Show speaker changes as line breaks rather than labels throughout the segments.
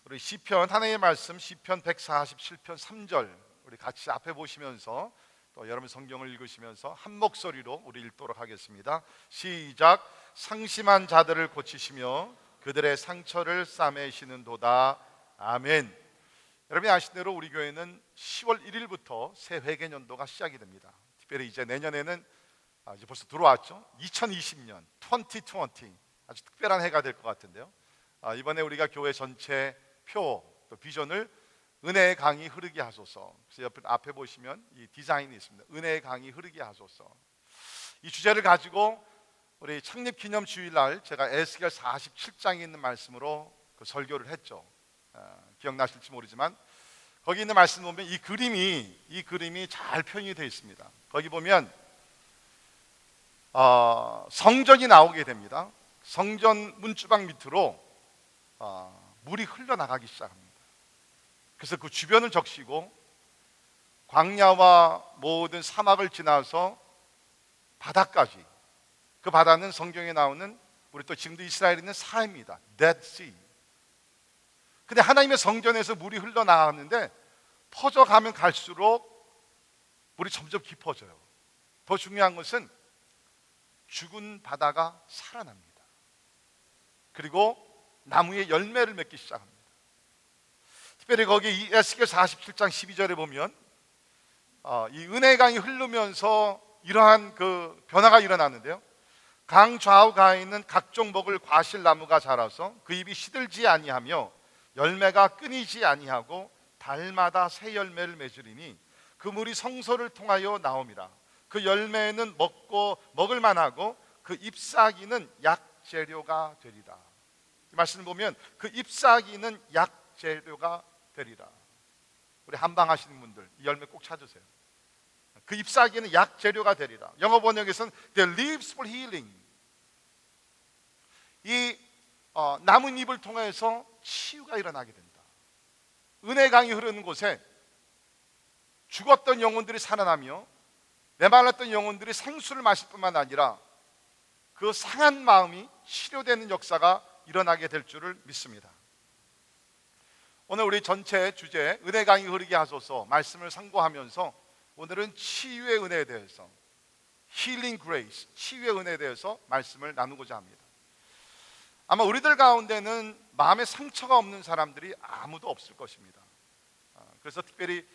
우리 시편 하나님의 말씀 시편 147편 3절 우리 같이 앞에 보시면서 또 여러분 성경을 읽으시면서 한 목소리로 우리 읽도록 하겠습니다. 시작. 상심한 자들을 고치시며 그들의 상처를 싸매시는도다. 아멘. 여러분이 아신 대로 우리 교회는 10월 1일부터 새 회계년도가 시작이 됩니다. 특별히 이제 내년에는 이제 벌써 들어왔죠. 2020년 2020 아주 특별한 해가 될 것 같은데요. 이번에 우리가 교회 전체 표 또 비전을 은혜의 강이 흐르게 하소서. 그래서 앞에 보시면 이 디자인이 있습니다. 은혜의 강이 흐르게 하소서. 이 주제를 가지고 우리 창립 기념 주일날 제가 에스겔 47장에 있는 말씀으로 그 설교를 했죠. 기억나실지 모르지만 거기 있는 말씀 보면 이 그림이 잘 표현이 되어 있습니다. 거기 보면 성전이 나오게 됩니다. 성전 문주방 밑으로 물이 흘러나가기 시작합니다. 그래서 그 주변을 적시고 광야와 모든 사막을 지나서 바다까지, 그 바다는 성경에 나오는 우리 또 지금도 이스라엘에 있는 사해입니다. Dead Sea. 근데 하나님의 성전에서 물이 흘러나가는데 퍼져가면 갈수록 물이 점점 깊어져요. 더 중요한 것은 죽은 바다가 살아납니다. 그리고 나무에 열매를 맺기 시작합니다. 특별히 거기 에스겔 47장 12절에 보면 이 은혜의 강이 흐르면서 이러한 그 변화가 일어났는데요. 강 좌우가에 있는 각종 먹을 과실나무가 자라서 그 잎이 시들지 아니하며 열매가 끊이지 아니하고 달마다 새 열매를 맺으리니 그 물이 성소를 통하여 나옴이라. 그 열매는 먹을 만하고 그 잎사귀는 약재료가 되리라. 이 말씀을 보면 그 잎사귀는 약재료가 되리라. 우리 한방 하시는 분들 이 열매 꼭 찾으세요. 그 잎사귀는 약재료가 되리라. 영어 번역에서는 The leaves for healing. 이 나뭇잎을 통해서 치유가 일어나게 된다. 은혜 강이 흐르는 곳에 죽었던 영혼들이 살아나며 메말랐던 영혼들이 생수를 마실 뿐만 아니라 그 상한 마음이 치료되는 역사가 일어나게 될 줄을 믿습니다. 오늘 우리 전체 주제 은혜 강이 흐르게 하소서 말씀을 상고하면서 오늘은 치유의 은혜에 대해서 Healing Grace, 치유의 은혜에 대해서 말씀을 나누고자 합니다. 아마 우리들 가운데는 마음에 상처가 없는 사람들이 아무도 없을 것입니다. 그래서 특별히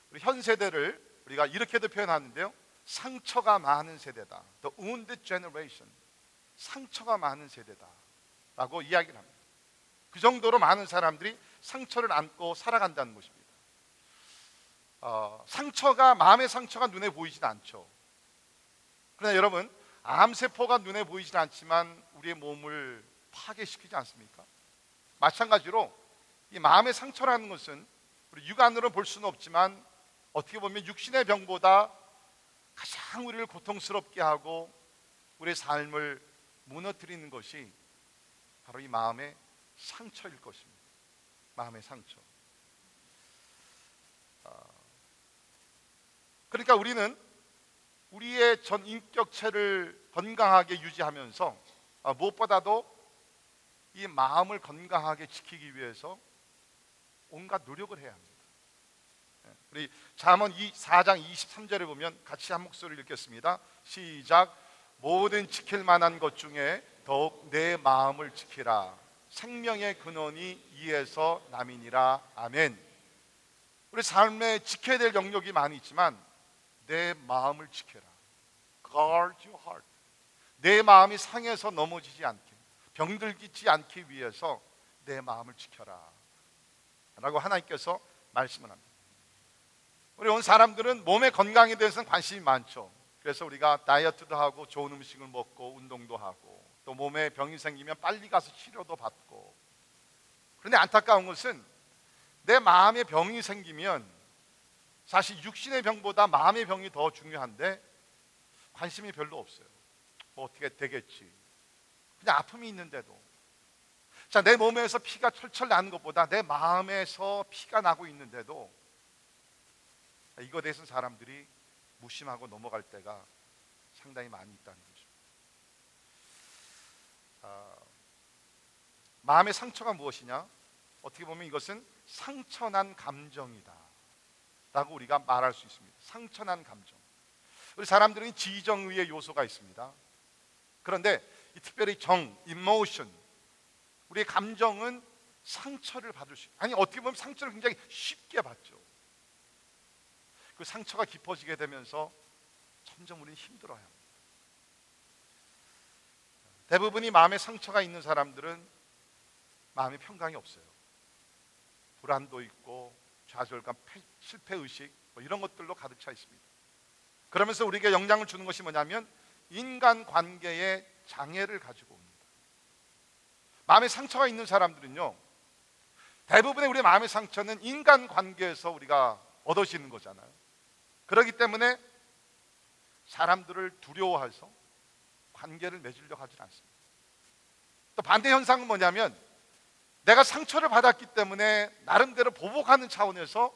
우리 현 세대를 우리가 이렇게도 표현하는데요. 상처가 많은 세대다. The wounded generation. 상처가 많은 세대다 라고 이야기를 합니다. 그 정도로 많은 사람들이 상처를 안고 살아간다는 것입니다. 마음의 상처가 눈에 보이진 않죠. 그러나 여러분, 암세포가 눈에 보이진 않지만 우리의 몸을 파괴시키지 않습니까? 마찬가지로 이 마음의 상처라는 것은 우리 육안으로 볼 수는 없지만 어떻게 보면 육신의 병보다 가장 우리를 고통스럽게 하고 우리의 삶을 무너뜨리는 것이 바로 이 마음의 상처일 것입니다. 마음의 상처. 그러니까 우리는 우리의 전 인격체를 건강하게 유지하면서 무엇보다도 이 마음을 건강하게 지키기 위해서 온갖 노력을 해야 합니다. 우리 잠언 4장 23절에 보면 같이 한 목소리를 읽겠습니다. 시작. 모든 지킬 만한 것 중에 더욱 내 마음을 지키라. 생명의 근원이 이에서 남이니라. 아멘. 우리 삶에 지켜야 될 영역이 많이 있지만 내 마음을 지켜라. Guard your heart. 내 마음이 상해서 넘어지지 않게, 병들지 않기 위해서 내 마음을 지켜라 라고 하나님께서 말씀을 합니다. 우리 온 사람들은 몸의 건강에 대해서는 관심이 많죠. 그래서 우리가 다이어트도 하고 좋은 음식을 먹고 운동도 하고 또 몸에 병이 생기면 빨리 가서 치료도 받고. 그런데 안타까운 것은 내 마음에 병이 생기면 사실 육신의 병보다 마음의 병이 더 중요한데 관심이 별로 없어요. 뭐 어떻게 되겠지. 그냥 아픔이 있는데도. 자, 내 몸에서 피가 철철 나는 것보다 내 마음에서 피가 나고 있는데도 이거에 대해서는 사람들이 무심하고 넘어갈 때가 상당히 많이 있다는 거죠. 마음의 상처가 무엇이냐? 어떻게 보면 이것은 상처난 감정이다 라고 우리가 말할 수 있습니다. 상처난 감정. 우리 사람들은 지정의의 요소가 있습니다. 그런데 특별히 emotion, 우리의 감정은 상처를 받을 수 있어요. 아니, 어떻게 보면 상처를 굉장히 쉽게 받죠. 그 상처가 깊어지게 되면서 점점 우리는 힘들어요. 대부분이 마음에 상처가 있는 사람들은 마음에 평강이 없어요. 불안도 있고 좌절감, 실패의식 이런 것들로 가득 차 있습니다. 그러면서 우리에게 영향을 주는 것이 뭐냐면 인간관계의 장애를 가지고 옵니다. 마음에 상처가 있는 사람들은요, 대부분의 우리의 마음의 상처는 인간관계에서 우리가 얻어지는 거잖아요. 그렇기 때문에 사람들을 두려워해서 관계를 맺으려고 하지 않습니다. 또 반대 현상은 뭐냐면 내가 상처를 받았기 때문에 나름대로 보복하는 차원에서,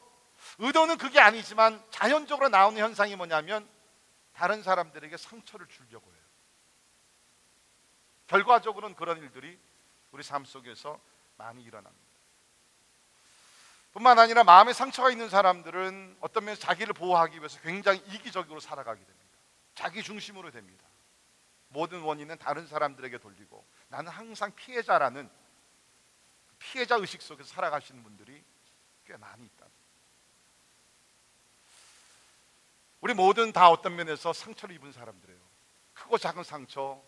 의도는 그게 아니지만 자연적으로 나오는 현상이 뭐냐면 다른 사람들에게 상처를 주려고 해요. 결과적으로는 그런 일들이 우리 삶 속에서 많이 일어납니다. 뿐만 아니라 마음에 상처가 있는 사람들은 어떤 면에서 자기를 보호하기 위해서 굉장히 이기적으로 살아가게 됩니다. 자기 중심으로 됩니다. 모든 원인은 다른 사람들에게 돌리고 나는 항상 피해자라는 피해자 의식 속에서 살아가시는 분들이 꽤 많이 있다. 우리 모든 다 어떤 면에서 상처를 입은 사람들이에요. 크고 작은 상처,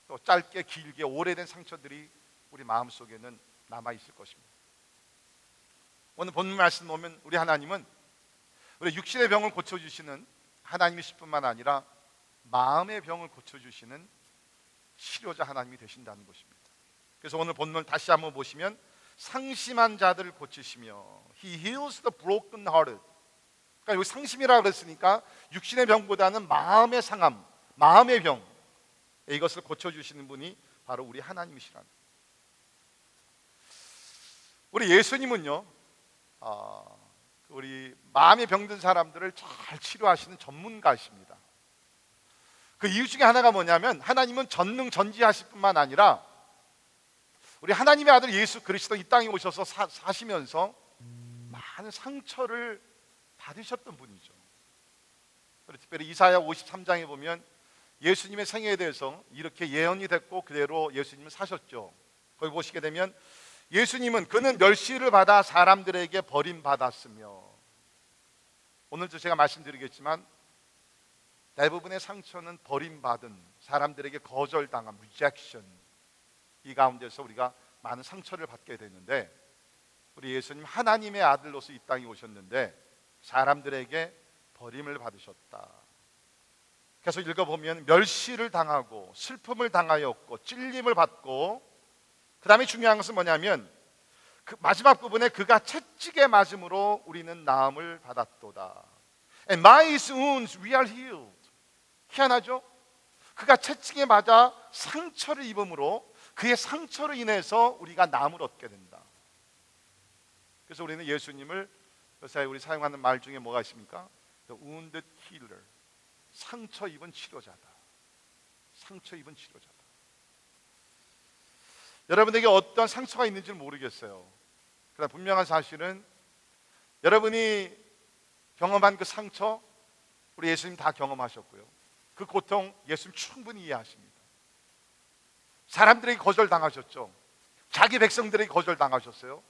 또 짧게 길게 오래된 상처들이 우리 마음속에는 남아있을 것입니다. 오늘 본문 말씀 보면 우리 하나님은 우리 육신의 병을 고쳐주시는 하나님이실 뿐만 아니라 마음의 병을 고쳐주시는 치료자 하나님이 되신다는 것입니다. 그래서 오늘 본문을 다시 한번 보시면 상심한 자들을 고치시며 He heals the broken hearted. 그러니까 여기 상심이라고 그랬으니까 육신의 병보다는 마음의 상함, 마음의 병, 이것을 고쳐주시는 분이 바로 우리 하나님이시라는. 우리 예수님은요, 우리 마음에 병든 사람들을 잘 치료하시는 전문가이십니다. 그 이유 중에 하나가 뭐냐면 하나님은 전능전지하실 뿐만 아니라 우리 하나님의 아들 예수 그리스도 이 땅에 오셔서 사시면서 많은 상처를 받으셨던 분이죠. 특별히 이사야 53장에 보면 예수님의 생애에 대해서 이렇게 예언이 됐고 그대로 예수님은 사셨죠. 거기 보시게 되면 예수님은 그는 멸시를 받아 사람들에게 버림받았으며, 오늘도 제가 말씀드리겠지만 대부분의 상처는 버림받은, 사람들에게 거절당한 rejection, 이 가운데서 우리가 많은 상처를 받게 되는데, 우리 예수님 하나님의 아들로서 이 땅에 오셨는데 사람들에게 버림을 받으셨다. 계속 읽어보면 멸시를 당하고 슬픔을 당하였고 찔림을 받고, 그 다음에 중요한 것은 뭐냐면 그 마지막 부분에 그가 채찍에 맞음으로 우리는 나음을 받았도다. And by his wounds we are healed. 희한하죠? 그가 채찍에 맞아 상처를 입음으로 그의 상처로 인해서 우리가 나음을 얻게 된다. 그래서 우리는 예수님을 요새 우리 사용하는 말 중에 뭐가 있습니까? The wounded healer. 상처 입은 치료자다. 상처 입은 치료자다. 여러분에게 어떤 상처가 있는지는 모르겠어요. 그러나 분명한 사실은 여러분이 경험한 그 상처 우리 예수님 다 경험하셨고요. 그 고통 예수님 충분히 이해하십니다. 사람들에게 거절당하셨죠. 자기 백성들에게 거절당하셨어요.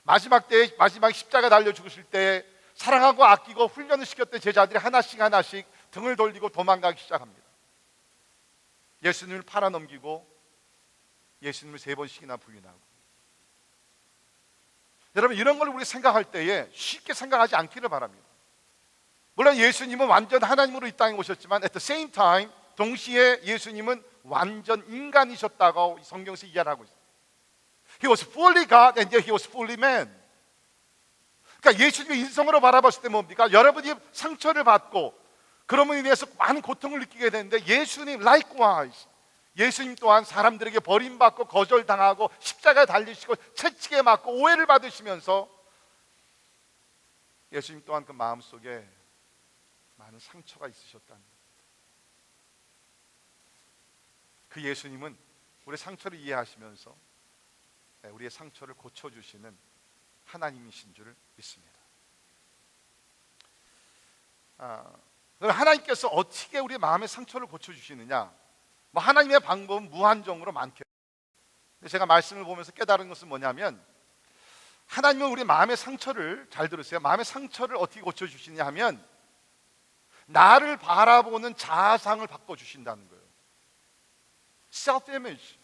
마지막 십자가 달려 죽으실 때 사랑하고 아끼고 훈련을 시켰던 제자들이 하나씩 하나씩 등을 돌리고 도망가기 시작합니다. 예수님을 팔아넘기고 예수님을 3번씩이나 부인하고. 여러분, 이런 걸 우리 생각할 때에 쉽게 생각하지 않기를 바랍니다. 물론 예수님은 완전 하나님으로 이 땅에 오셨지만 at the same time 동시에 예수님은 완전 인간이셨다고 성경에서 이야기하고 있어요. He was fully God and yet he was fully man. 그러니까 예수님의 인성으로 바라봤을 때 뭡니까? 여러분이 상처를 받고 그러므로 인해서 많은 고통을 느끼게 되는데 예수님 likewise, 예수님 또한 사람들에게 버림받고 거절당하고 십자가에 달리시고 채찍에 맞고 오해를 받으시면서 예수님 또한 그 마음속에 많은 상처가 있으셨다는, 그 예수님은 우리의 상처를 이해하시면서 우리의 상처를 고쳐주시는 하나님이신 줄 믿습니다. 그럼 하나님께서 어떻게 우리 마음의 상처를 고쳐주시느냐? 뭐 하나님의 방법은 무한정으로 많겠죠. 근데 제가 말씀을 보면서 깨달은 것은 뭐냐면, 하나님은 우리 마음의 상처를, 잘 들으세요, 마음의 상처를 어떻게 고쳐주시냐 하면 나를 바라보는 자아상을 바꿔주신다는 거예요. self-image,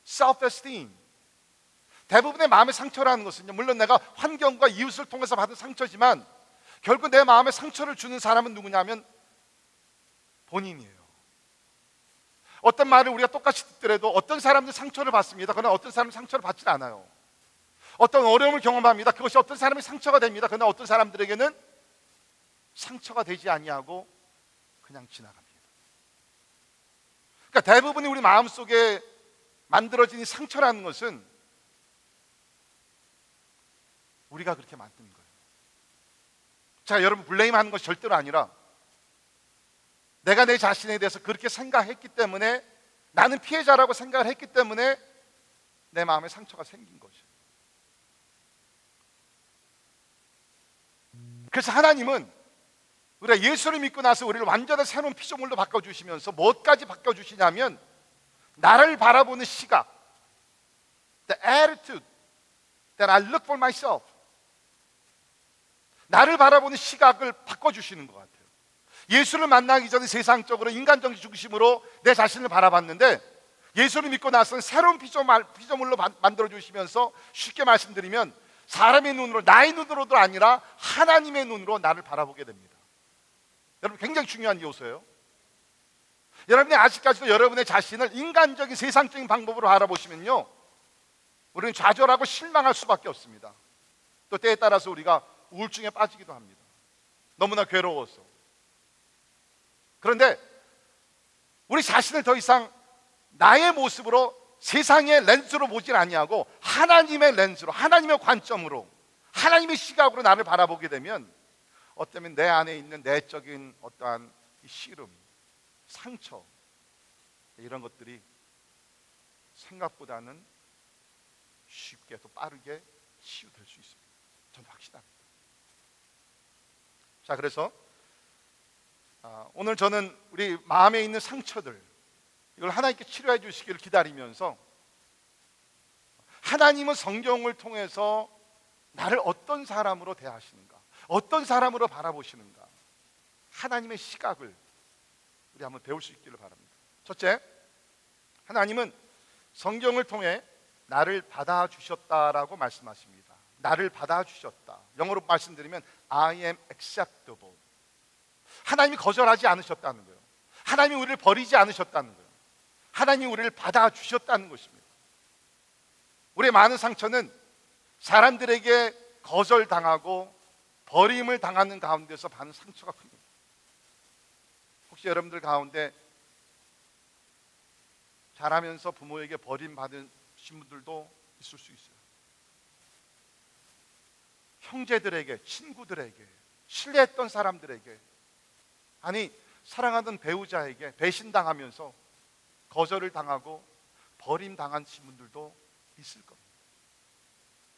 self-esteem. 대부분의 마음의 상처라는 것은요, 물론 내가 환경과 이웃을 통해서 받은 상처지만 결국 내 마음에 상처를 주는 사람은 누구냐면 본인이에요. 어떤 말을 우리가 똑같이 듣더라도 어떤 사람들 상처를 받습니다. 그러나 어떤 사람은 상처를 받지 않아요. 어떤 어려움을 경험합니다. 그것이 어떤 사람이 상처가 됩니다. 그러나 어떤 사람들에게는 상처가 되지 아니하고 그냥 지나갑니다. 그러니까 대부분이 우리 마음속에 만들어진 이 상처라는 것은 우리가 그렇게 만든 거예요. 자, 여러분, 블레임하는 것이 절대로 아니라 내가 내 자신에 대해서 그렇게 생각했기 때문에, 나는 피해자라고 생각을 했기 때문에 내 마음에 상처가 생긴 거죠. 그래서 하나님은 우리가 예수를 믿고 나서 우리를 완전한 새로운 피조물로 바꿔주시면서 뭐까지 바꿔주시냐면 나를 바라보는 시각, the attitude that I look for myself, 나를 바라보는 시각을 바꿔주시는 것 같아요. 예수를 만나기 전에 세상적으로 인간적 중심으로 내 자신을 바라봤는데 예수를 믿고 나서는 새로운 피조물로 만들어주시면서, 쉽게 말씀드리면 사람의 눈으로, 나의 눈으로도 아니라 하나님의 눈으로 나를 바라보게 됩니다. 여러분, 굉장히 중요한 요소예요. 여러분이 아직까지도 여러분의 자신을 인간적인 세상적인 방법으로 바라보시면요, 우리는 좌절하고 실망할 수밖에 없습니다. 또 때에 따라서 우리가 우울증에 빠지기도 합니다. 너무나 괴로워서. 그런데 우리 자신을 더 이상 나의 모습으로, 세상의 렌즈로 보질 아니하고 하나님의 렌즈로, 하나님의 관점으로, 하나님의 시각으로 나를 바라보게 되면 어쩌면 내 안에 있는 내적인 어떠한 시름, 상처, 이런 것들이 생각보다는 쉽게 또 빠르게 치유될 수 있습니다. 저는 확신합니다. 자, 그래서 오늘 저는 우리 마음에 있는 상처들, 이걸 하나님께 치료해 주시기를 기다리면서, 하나님은 성경을 통해서 나를 어떤 사람으로 대하시는가, 어떤 사람으로 바라보시는가, 하나님의 시각을 우리 한번 배울 수 있기를 바랍니다. 첫째, 하나님은 성경을 통해 나를 받아주셨다라고 말씀하십니다. 나를 받아주셨다. 영어로 말씀드리면 I am acceptable. 하나님이 거절하지 않으셨다는 거예요. 하나님이 우리를 버리지 않으셨다는 거예요. 하나님이 우리를 받아주셨다는 것입니다. 우리의 많은 상처는 사람들에게 거절당하고 버림을 당하는 가운데서 받는 상처가 큽니다. 혹시 여러분들 가운데 자라면서 부모에게 버림받으신 분들도 있을 수 있어요. 형제들에게, 친구들에게, 신뢰했던 사람들에게, 아니 사랑하던 배우자에게 배신당하면서 거절을 당하고 버림당하신 분들도 있을 겁니다.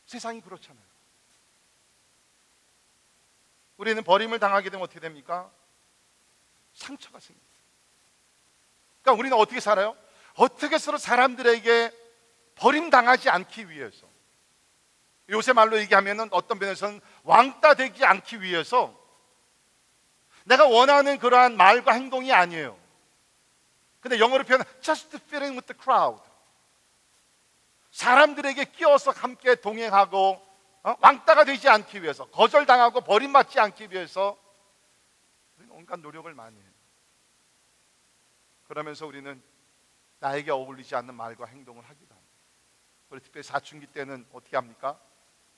세상이 그렇잖아요. 우리는 버림을 당하게 되면 어떻게 됩니까? 상처가 생깁니다. 그러니까 우리는 어떻게 살아요? 어떻게 서로 사람들에게 버림당하지 않기 위해서, 요새 말로 얘기하면 어떤 면에서는 왕따 되지 않기 위해서 내가 원하는 그러한 말과 행동이 아니에요. 근데 영어로 표현은 just fitting with the crowd, 사람들에게 끼어서 함께 동행하고 왕따가 되지 않기 위해서, 거절당하고 버림받지 않기 위해서 우리는 온갖 노력을 많이 해요. 그러면서 우리는 나에게 어울리지 않는 말과 행동을 하기도 합니다. 우리 특별히 사춘기 때는 어떻게 합니까?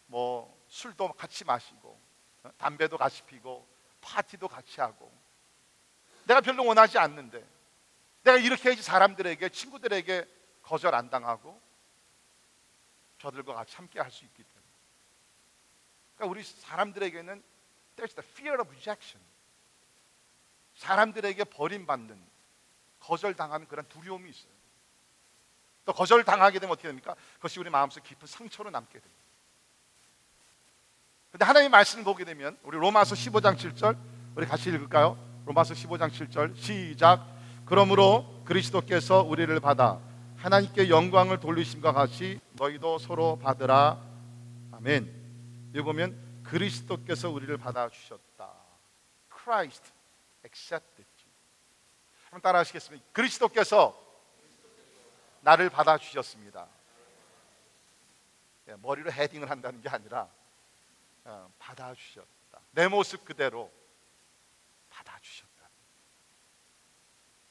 뭐 술도 같이 마시고 담배도 같이 피고 파티도 같이 하고, 내가 별로 원하지 않는데 내가 이렇게 해야지 사람들에게, 친구들에게 거절 안 당하고 저들과 같이 함께 할 수 있기 때문에. 그러니까 우리 사람들에게는 there's the fear of rejection, 사람들에게 버림받는, 거절당하는 그런 두려움이 있어요. 또 거절당하게 되면 어떻게 됩니까? 그것이 우리 마음속 깊은 상처로 남게 됩니다. 근데 하나님의 말씀을 보게 되면 우리 로마서 15장 7절 우리 같이 읽을까요? 로마서 15장 7절 시작. 그러므로 그리스도께서 우리를 받아 하나님께 영광을 돌리심과 같이 너희도 서로 받으라. 아멘. 여기 보면 그리스도께서 우리를 받아 주셨다. Christ accepted you. 한번 따라 하시겠습니다. 그리스도께서 나를 받아 주셨습니다. 머리로 헤딩을 한다는 게 아니라 받아 주셨다. 내 모습 그대로 받아 주셨다.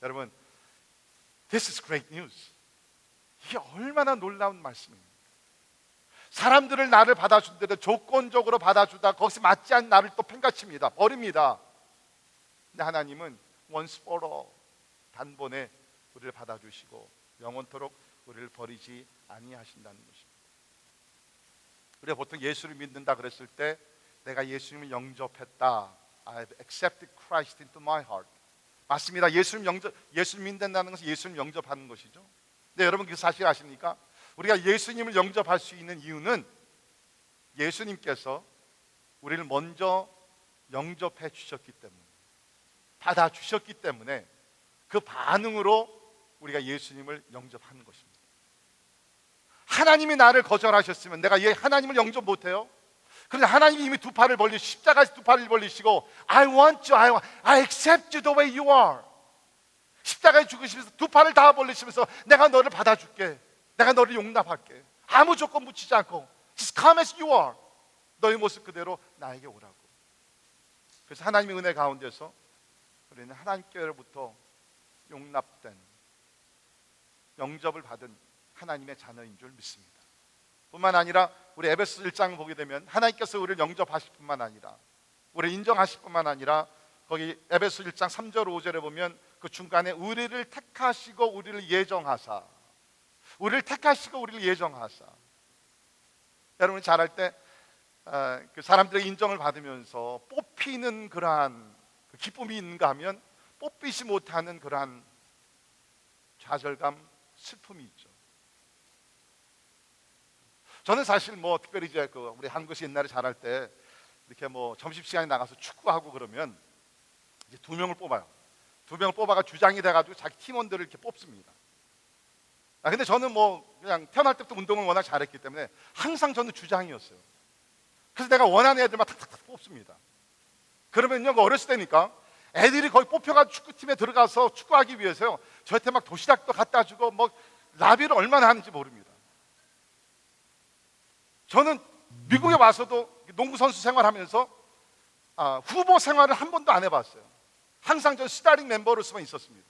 여러분, this is great news. 이게 얼마나 놀라운 말씀입니까? 사람들을 나를 받아준다고 조건적으로 받아주다 거기서 맞지 않는 나를 또 팽가칩니다. 버립니다. 근데 하나님은 once for all 단번에 우리를 받아주시고 영원토록 우리를 버리지 아니하신다는 것입니다. 우리가 보통 예수를 믿는다 그랬을 때 내가 예수님을 영접했다. I've accepted Christ into my heart. 맞습니다. 예수님 믿는다는 것은 예수님 영접하는 것이죠. 근데 여러분 그 사실 아십니까? 우리가 예수님을 영접할 수 있는 이유는 예수님께서 우리를 먼저 영접해 주셨기 때문에, 받아 주셨기 때문에 그 반응으로 우리가 예수님을 영접하는 것입니다. 하나님이 나를 거절하셨으면 내가 하나님을 영접 못해요? 그런데 하나님이 이미 두 팔을 벌리시고 십자가에서 두 팔을 벌리시고 I want you, I accept you the way you are. 십자가에 죽으시면서 두 팔을 다 벌리시면서 내가 너를 받아줄게, 내가 너를 용납할게, 아무 조건 붙이지 않고 Just come as you are. 너의 모습 그대로 나에게 오라고. 그래서 하나님의 은혜 가운데서 우리는 하나님께로부터 용납된, 영접을 받은 하나님의 자녀인 줄 믿습니다. 뿐만 아니라 우리 에베소 1장을 보게 되면 하나님께서 우리를 영접하실 뿐만 아니라, 우리를 인정하실 뿐만 아니라 거기 에베소 1장 3절 5절에 보면 그 중간에 우리를 택하시고 우리를 예정하사, 우리를 택하시고 우리를 예정하사. 여러분 잘할 때 그 사람들의 인정을 받으면서 뽑히는 그러한 그 기쁨이 있는가 하면 뽑히지 못하는 그러한 좌절감, 슬픔이 있죠. 저는 사실 뭐 특별히 이제 우리 한국에서 옛날에 잘할 때 이렇게 뭐 점심시간에 나가서 축구하고 그러면 이제 두 명을 뽑아요. 두 명을 뽑아가 주장이 돼가지고 자기 팀원들을 이렇게 뽑습니다. 근데 저는 뭐 그냥 태어날 때부터 운동을 워낙 잘했기 때문에 항상 저는 주장이었어요. 그래서 내가 원하는 애들만 탁탁탁 뽑습니다. 그러면요, 어렸을 때니까 애들이 거의 뽑혀가지고 축구팀에 들어가서 축구하기 위해서요, 저한테 막 도시락도 갖다 주고 뭐 라비를 얼마나 하는지 모릅니다. 저는 미국에 와서도 농구 선수 생활하면서 후보 생활을 한 번도 안 해봤어요. 항상 저 스타링 멤버로서만 있었습니다.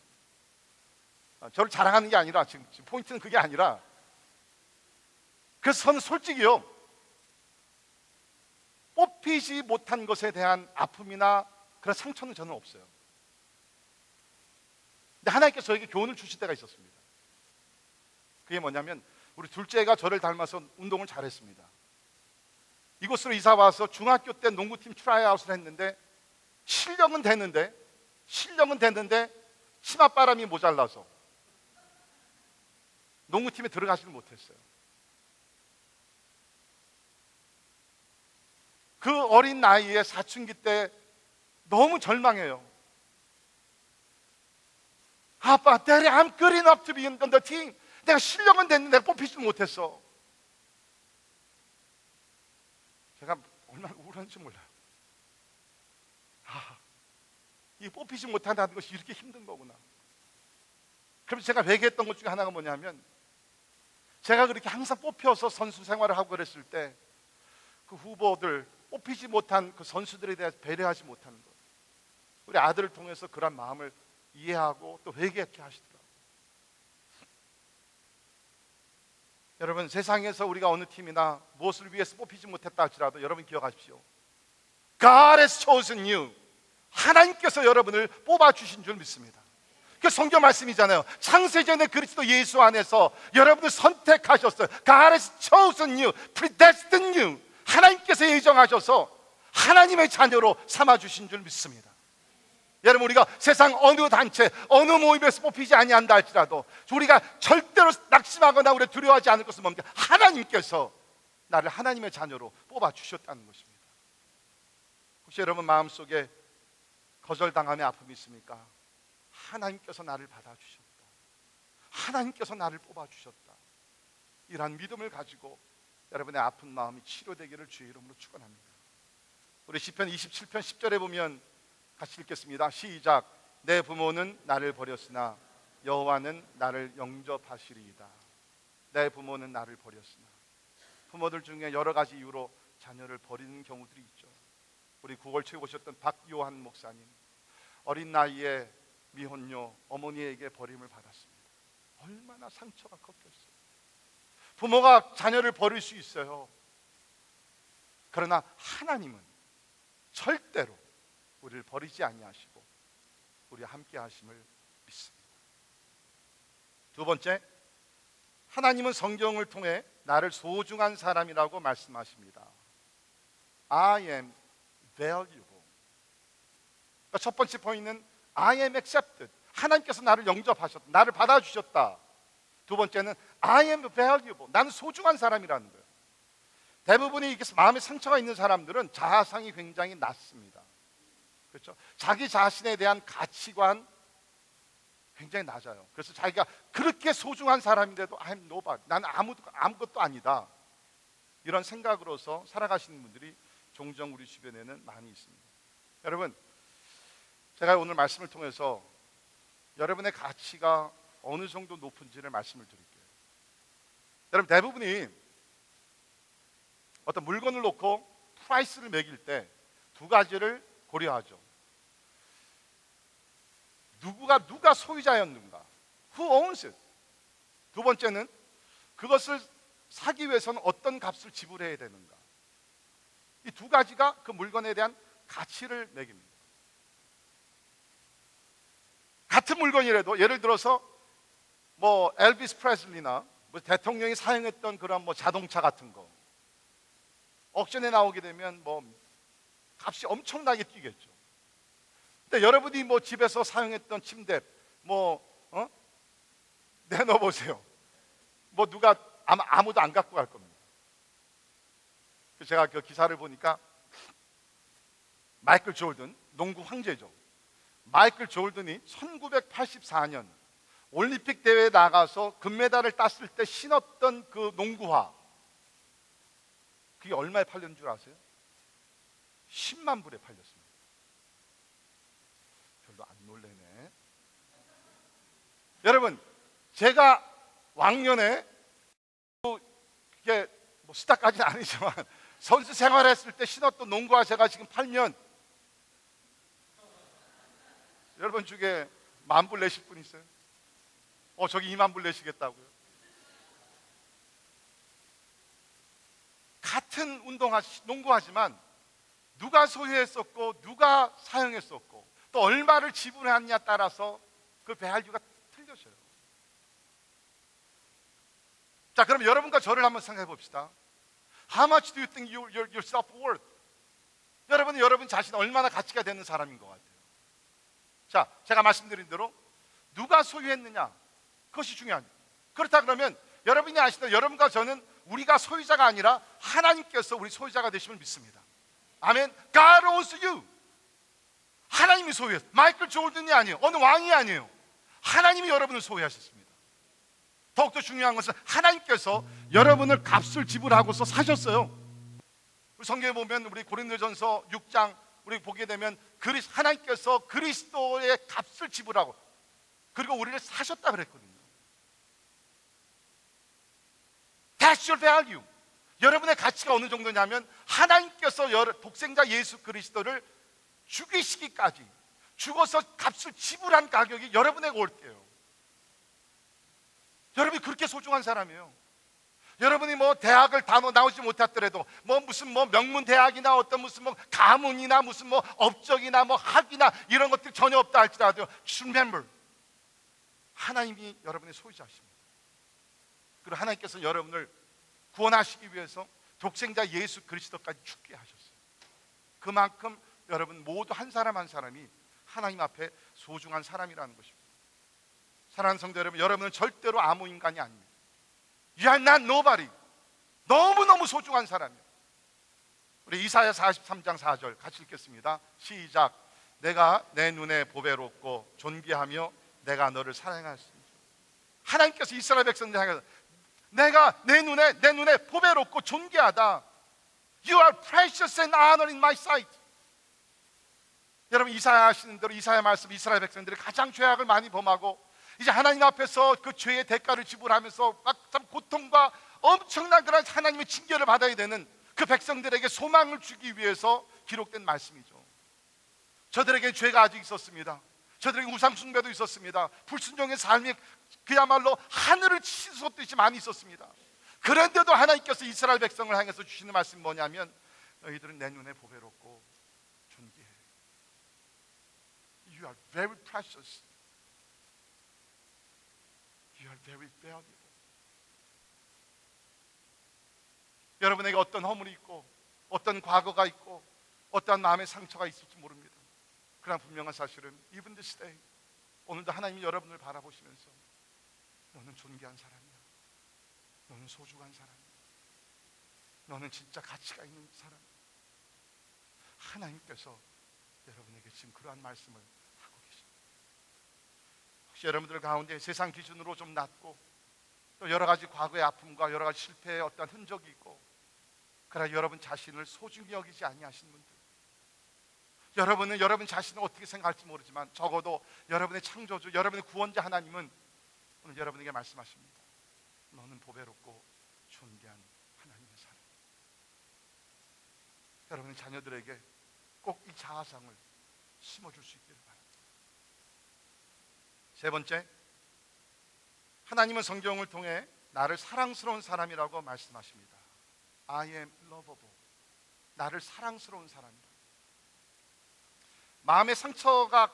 저를 자랑하는 게 아니라 지금 포인트는 그게 아니라, 그래서 저는 솔직히요, 뽑히지 못한 것에 대한 아픔이나 그런 상처는 저는 없어요. 근데 하나님께서 저에게 교훈을 주실 때가 있었습니다. 그게 뭐냐면 우리 둘째가 저를 닮아서 운동을 잘했습니다. 이곳으로 이사 와서 중학교 때 농구팀 트라이아웃을 했는데 실력은 됐는데 치맛바람이 모자라서 농구팀에 들어가지를 못했어요. 그 어린 나이에 사춘기 때 너무 절망해요. 아빠, Daddy, I'm good enough to be in the team. 내가 실력은 됐는데 내가 뽑히지 못했어. 제가 얼마나 우울한지 몰라요. 이 뽑히지 못한다는 것이 이렇게 힘든 거구나. 그래서 제가 회개했던 것 중에 하나가 뭐냐면, 제가 그렇게 항상 뽑혀서 선수 생활을 하고 그랬을 때 그 후보들, 뽑히지 못한 그 선수들에 대해서 배려하지 못하는 것, 우리 아들을 통해서 그런 마음을 이해하고 또 회개하게 하시더라고요. 여러분, 세상에서 우리가 어느 팀이나 무엇을 위해서 뽑히지 못했다 할지라도 여러분 기억하십시오. God has chosen you. 하나님께서 여러분을 뽑아주신 줄 믿습니다. 그 성경 말씀이잖아요. 창세전에 그리스도 예수 안에서 여러분을 선택하셨어요. God has chosen you, predestined you. 하나님께서 예정하셔서 하나님의 자녀로 삼아주신 줄 믿습니다. 여러분, 우리가 세상 어느 단체, 어느 모임에서 뽑히지 아니한다 할지라도 우리가 절대로 낙심하거나 우리 두려워하지 않을 것은 뭡니까? 하나님께서 나를 하나님의 자녀로 뽑아주셨다는 것입니다. 혹시 여러분 마음속에 거절당함의 아픔이 있습니까? 하나님께서 나를 받아주셨다. 하나님께서 나를 뽑아주셨다. 이러한 믿음을 가지고 여러분의 아픈 마음이 치료되기를 주의 이름으로 축원합니다. 우리 시편 27편 10절에 보면 같이 읽겠습니다. 시작. 내 부모는 나를 버렸으나 여호와는 나를 영접하시리이다. 내 부모는 나를 버렸으나, 부모들 중에 여러 가지 이유로 자녀를 버리는 경우들이 있죠. 우리 구월초에 오셨던 박요한 목사님, 어린 나이에 미혼녀 어머니에게 버림을 받았습니다. 얼마나 상처가 컸겠어요. 부모가 자녀를 버릴 수 있어요. 그러나 하나님은 절대로 우리를 버리지 아니하시고 우리와 함께 하심을 믿습니다. 두 번째, 하나님은 성경을 통해 나를 소중한 사람이라고 말씀하십니다. I am valuable. 그러니까 첫 번째 포인트는 I am accepted. 하나님께서 나를 영접하셨다. 나를 받아주셨다. 두 번째는 I am valuable. 나는 소중한 사람이라는 거예요. 대부분이 이게 마음에 상처가 있는 사람들은 자아상이 굉장히 낮습니다. 그렇죠? 자기 자신에 대한 가치관 굉장히 낮아요. 그래서 자기가 그렇게 소중한 사람인데도 I'm nobody. 나는 아무것도 아니다. 이런 생각으로서 살아가시는 분들이 종종 우리 주변에는 많이 있습니다. 여러분, 제가 오늘 말씀을 통해서 여러분의 가치가 어느 정도 높은지를 말씀을 드릴게요. 여러분, 대부분이 어떤 물건을 놓고 프라이스를 매길 때 두 가지를 고려하죠. 누가 소유자였는가? Who owns it? 두 번째는 그것을 사기 위해서는 어떤 값을 지불해야 되는가? 이 두 가지가 그 물건에 대한 가치를 매깁니다. 같은 물건이라도 예를 들어서 뭐 엘비스 프레슬리나 뭐 대통령이 사용했던 그런 뭐 자동차 같은 거 옥션에 나오게 되면 뭐 값이 엄청나게 뛰겠죠. 근데 여러분이 뭐 집에서 사용했던 침대 내놔 보세요. 뭐 누가 아무도 안 갖고 갈 겁니다. 제가 그 기사를 보니까 마이클 조던, 농구 황제죠. 마이클 조던이 1984년 올림픽 대회에 나가서 금메달을 땄을 때 신었던 그 농구화, 그게 얼마에 팔렸는 줄 아세요? 10만 불에 팔렸습니다. 별로 안 놀래네. 여러분, 제가 왕년에 이게 뭐 스타까지는 아니지만 선수 생활했을 때 신었던 농구화 제가 지금 팔면 여러분 중에 10,000불 내실 분 있어요? 저기 20,000불 내시겠다고요? 같은 농구하지만 누가 소유했었고 누가 사용했었고 또 얼마를 지불했느냐에 따라서 그 밸류가 틀려져요. 자, 그럼 여러분과 저를 한번 생각해 봅시다. How much do you think your self-worth? 여러분은 여러분 자신 얼마나 가치가 되는 사람인 것 같아요. 자, 제가 말씀드린 대로 누가 소유했느냐, 그것이 중요합니다. 그렇다 그러면 여러분이 아시는 여러분과 저는 우리가 소유자가 아니라 하나님께서 우리 소유자가 되심을 믿습니다. 아멘. God owns you. 하나님이 소유했어요. 마이클 조던이 아니에요. 어느 왕이 아니에요. 하나님이 여러분을 소유하셨습니다. 더욱더 중요한 것은 하나님께서 여러분을 값을 지불하고서 사셨어요. 우리 성경에 보면 우리 고린도전서 6장 우리 보게 되면 하나님께서 그리스도의 값을 지불하고 그리고 우리를 사셨다 그랬거든요. That's your value. 여러분의 가치가 어느 정도냐면 하나님께서 독생자 예수 그리스도를 죽이시기까지 죽어서 값을 지불한 가격이 여러분에게 올 때예요. 여러분이 그렇게 소중한 사람이에요. 여러분이 뭐 대학을 다 나오지 못했더라도 무슨 명문 대학이나 어떤 무슨 가문이나 무슨 업적이나 학이나 이런 것들 전혀 없다 할지라도 remember, 하나님이 여러분의 소유자십니다. 그리고 하나님께서 여러분을 구원하시기 위해서 독생자 예수 그리스도까지 죽게 하셨어요. 그만큼 여러분 모두 한 사람 한 사람이 하나님 앞에 소중한 사람이라는 것입니다. 사랑하는 성도 여러분, 여러분은 절대로 아무 인간이 아닙니다. You are not nobody. 너무너무 소중한 사람이에요. 우리 이사야 43장 4절 같이 읽겠습니다. 시작. 내가 내 눈에 보배롭고 존귀하며 내가 너를 사랑하였으니. 하나님께서 이스라엘 백성들 향해서 내가 내 눈에 보배롭고 존귀하다. You are precious and honored in my sight. 여러분, 이사야 하시는 대로 이사야 말씀, 이스라엘 백성들이 가장 죄악을 많이 범하고 이제 하나님 앞에서 그 죄의 대가를 지불하면서 막 참 고통과 엄청난 그런 하나님의 징계를 받아야 되는 그 백성들에게 소망을 주기 위해서 기록된 말씀이죠. 저들에게 죄가 아직 있었습니다. 저들에게 우상 숭배도 있었습니다. 불순종의 삶이 그야말로 하늘을 치솟듯이 많이 있었습니다. 그런데도 하나님께서 이스라엘 백성을 향해서 주시는 말씀이 뭐냐면 너희들은 내 눈에 보배롭고 존귀해. You are very precious. You are very valuable. 여러분에게 어떤 허물이 있고 어떤 과거가 있고 어떠한 마음의 상처가 있을지 모릅니다. 그러나 분명한 사실은 even this day, 오늘도 하나님이 여러분을 바라보시면서 너는 존귀한 사람이야. 너는 소중한 사람이야. 너는 진짜 가치가 있는 사람이야. 하나님께서 여러분에게 지금 그러한 말씀을 하고 계십니다. 혹시 여러분들 가운데 세상 기준으로 좀 낮고 또 여러 가지 과거의 아픔과 여러 가지 실패의 어떤 흔적이 있고 그러나 여러분 자신을 소중히 여기지 아니하신 분들, 여러분은 여러분 자신을 어떻게 생각할지 모르지만 적어도 여러분의 창조주, 여러분의 구원자 하나님은 오늘 여러분에게 말씀하십니다. 너는 보배롭고 존귀한 하나님의 사람. 여러분의 자녀들에게 꼭 이 자아상을 심어줄 수 있기를 바랍니다. 세 번째, 하나님은 성경을 통해 나를 사랑스러운 사람이라고 말씀하십니다. I am lovable. 나를 사랑스러운 사람이다. 마음의 상처가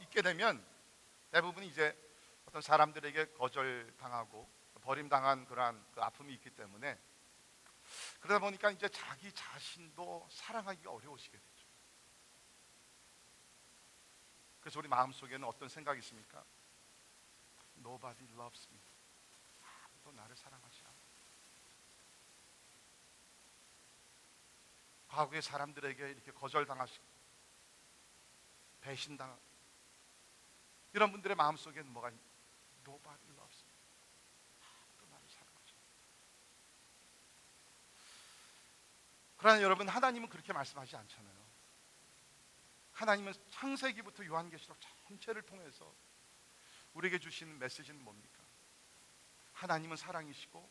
있게 되면 대부분 이제 어떤 사람들에게 거절당하고 버림당한 그러한 그 아픔이 있기 때문에 그러다 보니까 이제 자기 자신도 사랑하기가 어려우시게 되죠. 그래서 우리 마음속에는 어떤 생각이 있습니까? Nobody loves me. 아무도 나를 사랑하지 않아. 과거의 사람들에게 이렇게 거절당하시고 배신당하고 이런 분들의 마음속에는 뭐가 있냐? Nobody loves me. 아무도 나를 사랑하지 않아. 그러나 여러분, 하나님은 그렇게 말씀하지 않잖아요. 하나님은 창세기부터 요한계시록 전체를 통해서 우리에게 주시는 메시지는 뭡니까? 하나님은 사랑이시고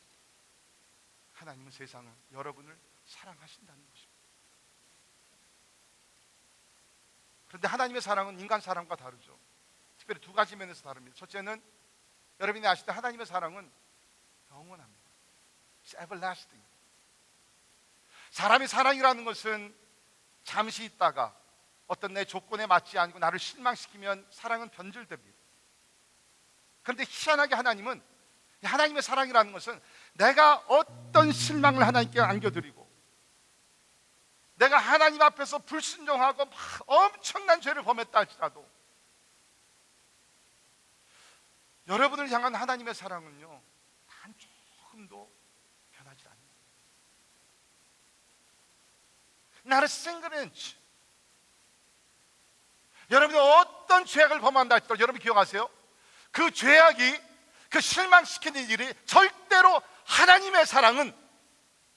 하나님은 세상을, 여러분을 사랑하신다는 것입니다. 그런데 하나님의 사랑은 인간 사랑과 다르죠. 특별히 두 가지 면에서 다릅니다. 첫째는 여러분이 아시듯 하나님의 사랑은 영원합니다. It's everlasting. 사람의 사랑이라는 것은 잠시 있다가 어떤 내 조건에 맞지 않고 나를 실망시키면 사랑은 변질됩니다. 그런데 희한하게 하나님은, 하나님의 사랑이라는 것은 내가 어떤 실망을 하나님께 안겨드리고 내가 하나님 앞에서 불순종하고 막 엄청난 죄를 범했다 할지라도 여러분을 향한 하나님의 사랑은요, 단 조금도 변하지 않습니다. Not a single inch. 여러분이 어떤 죄악을 범한다 할지라도 여러분 기억하세요. 그 죄악이, 그 실망시키는 일이 절대로 하나님의 사랑은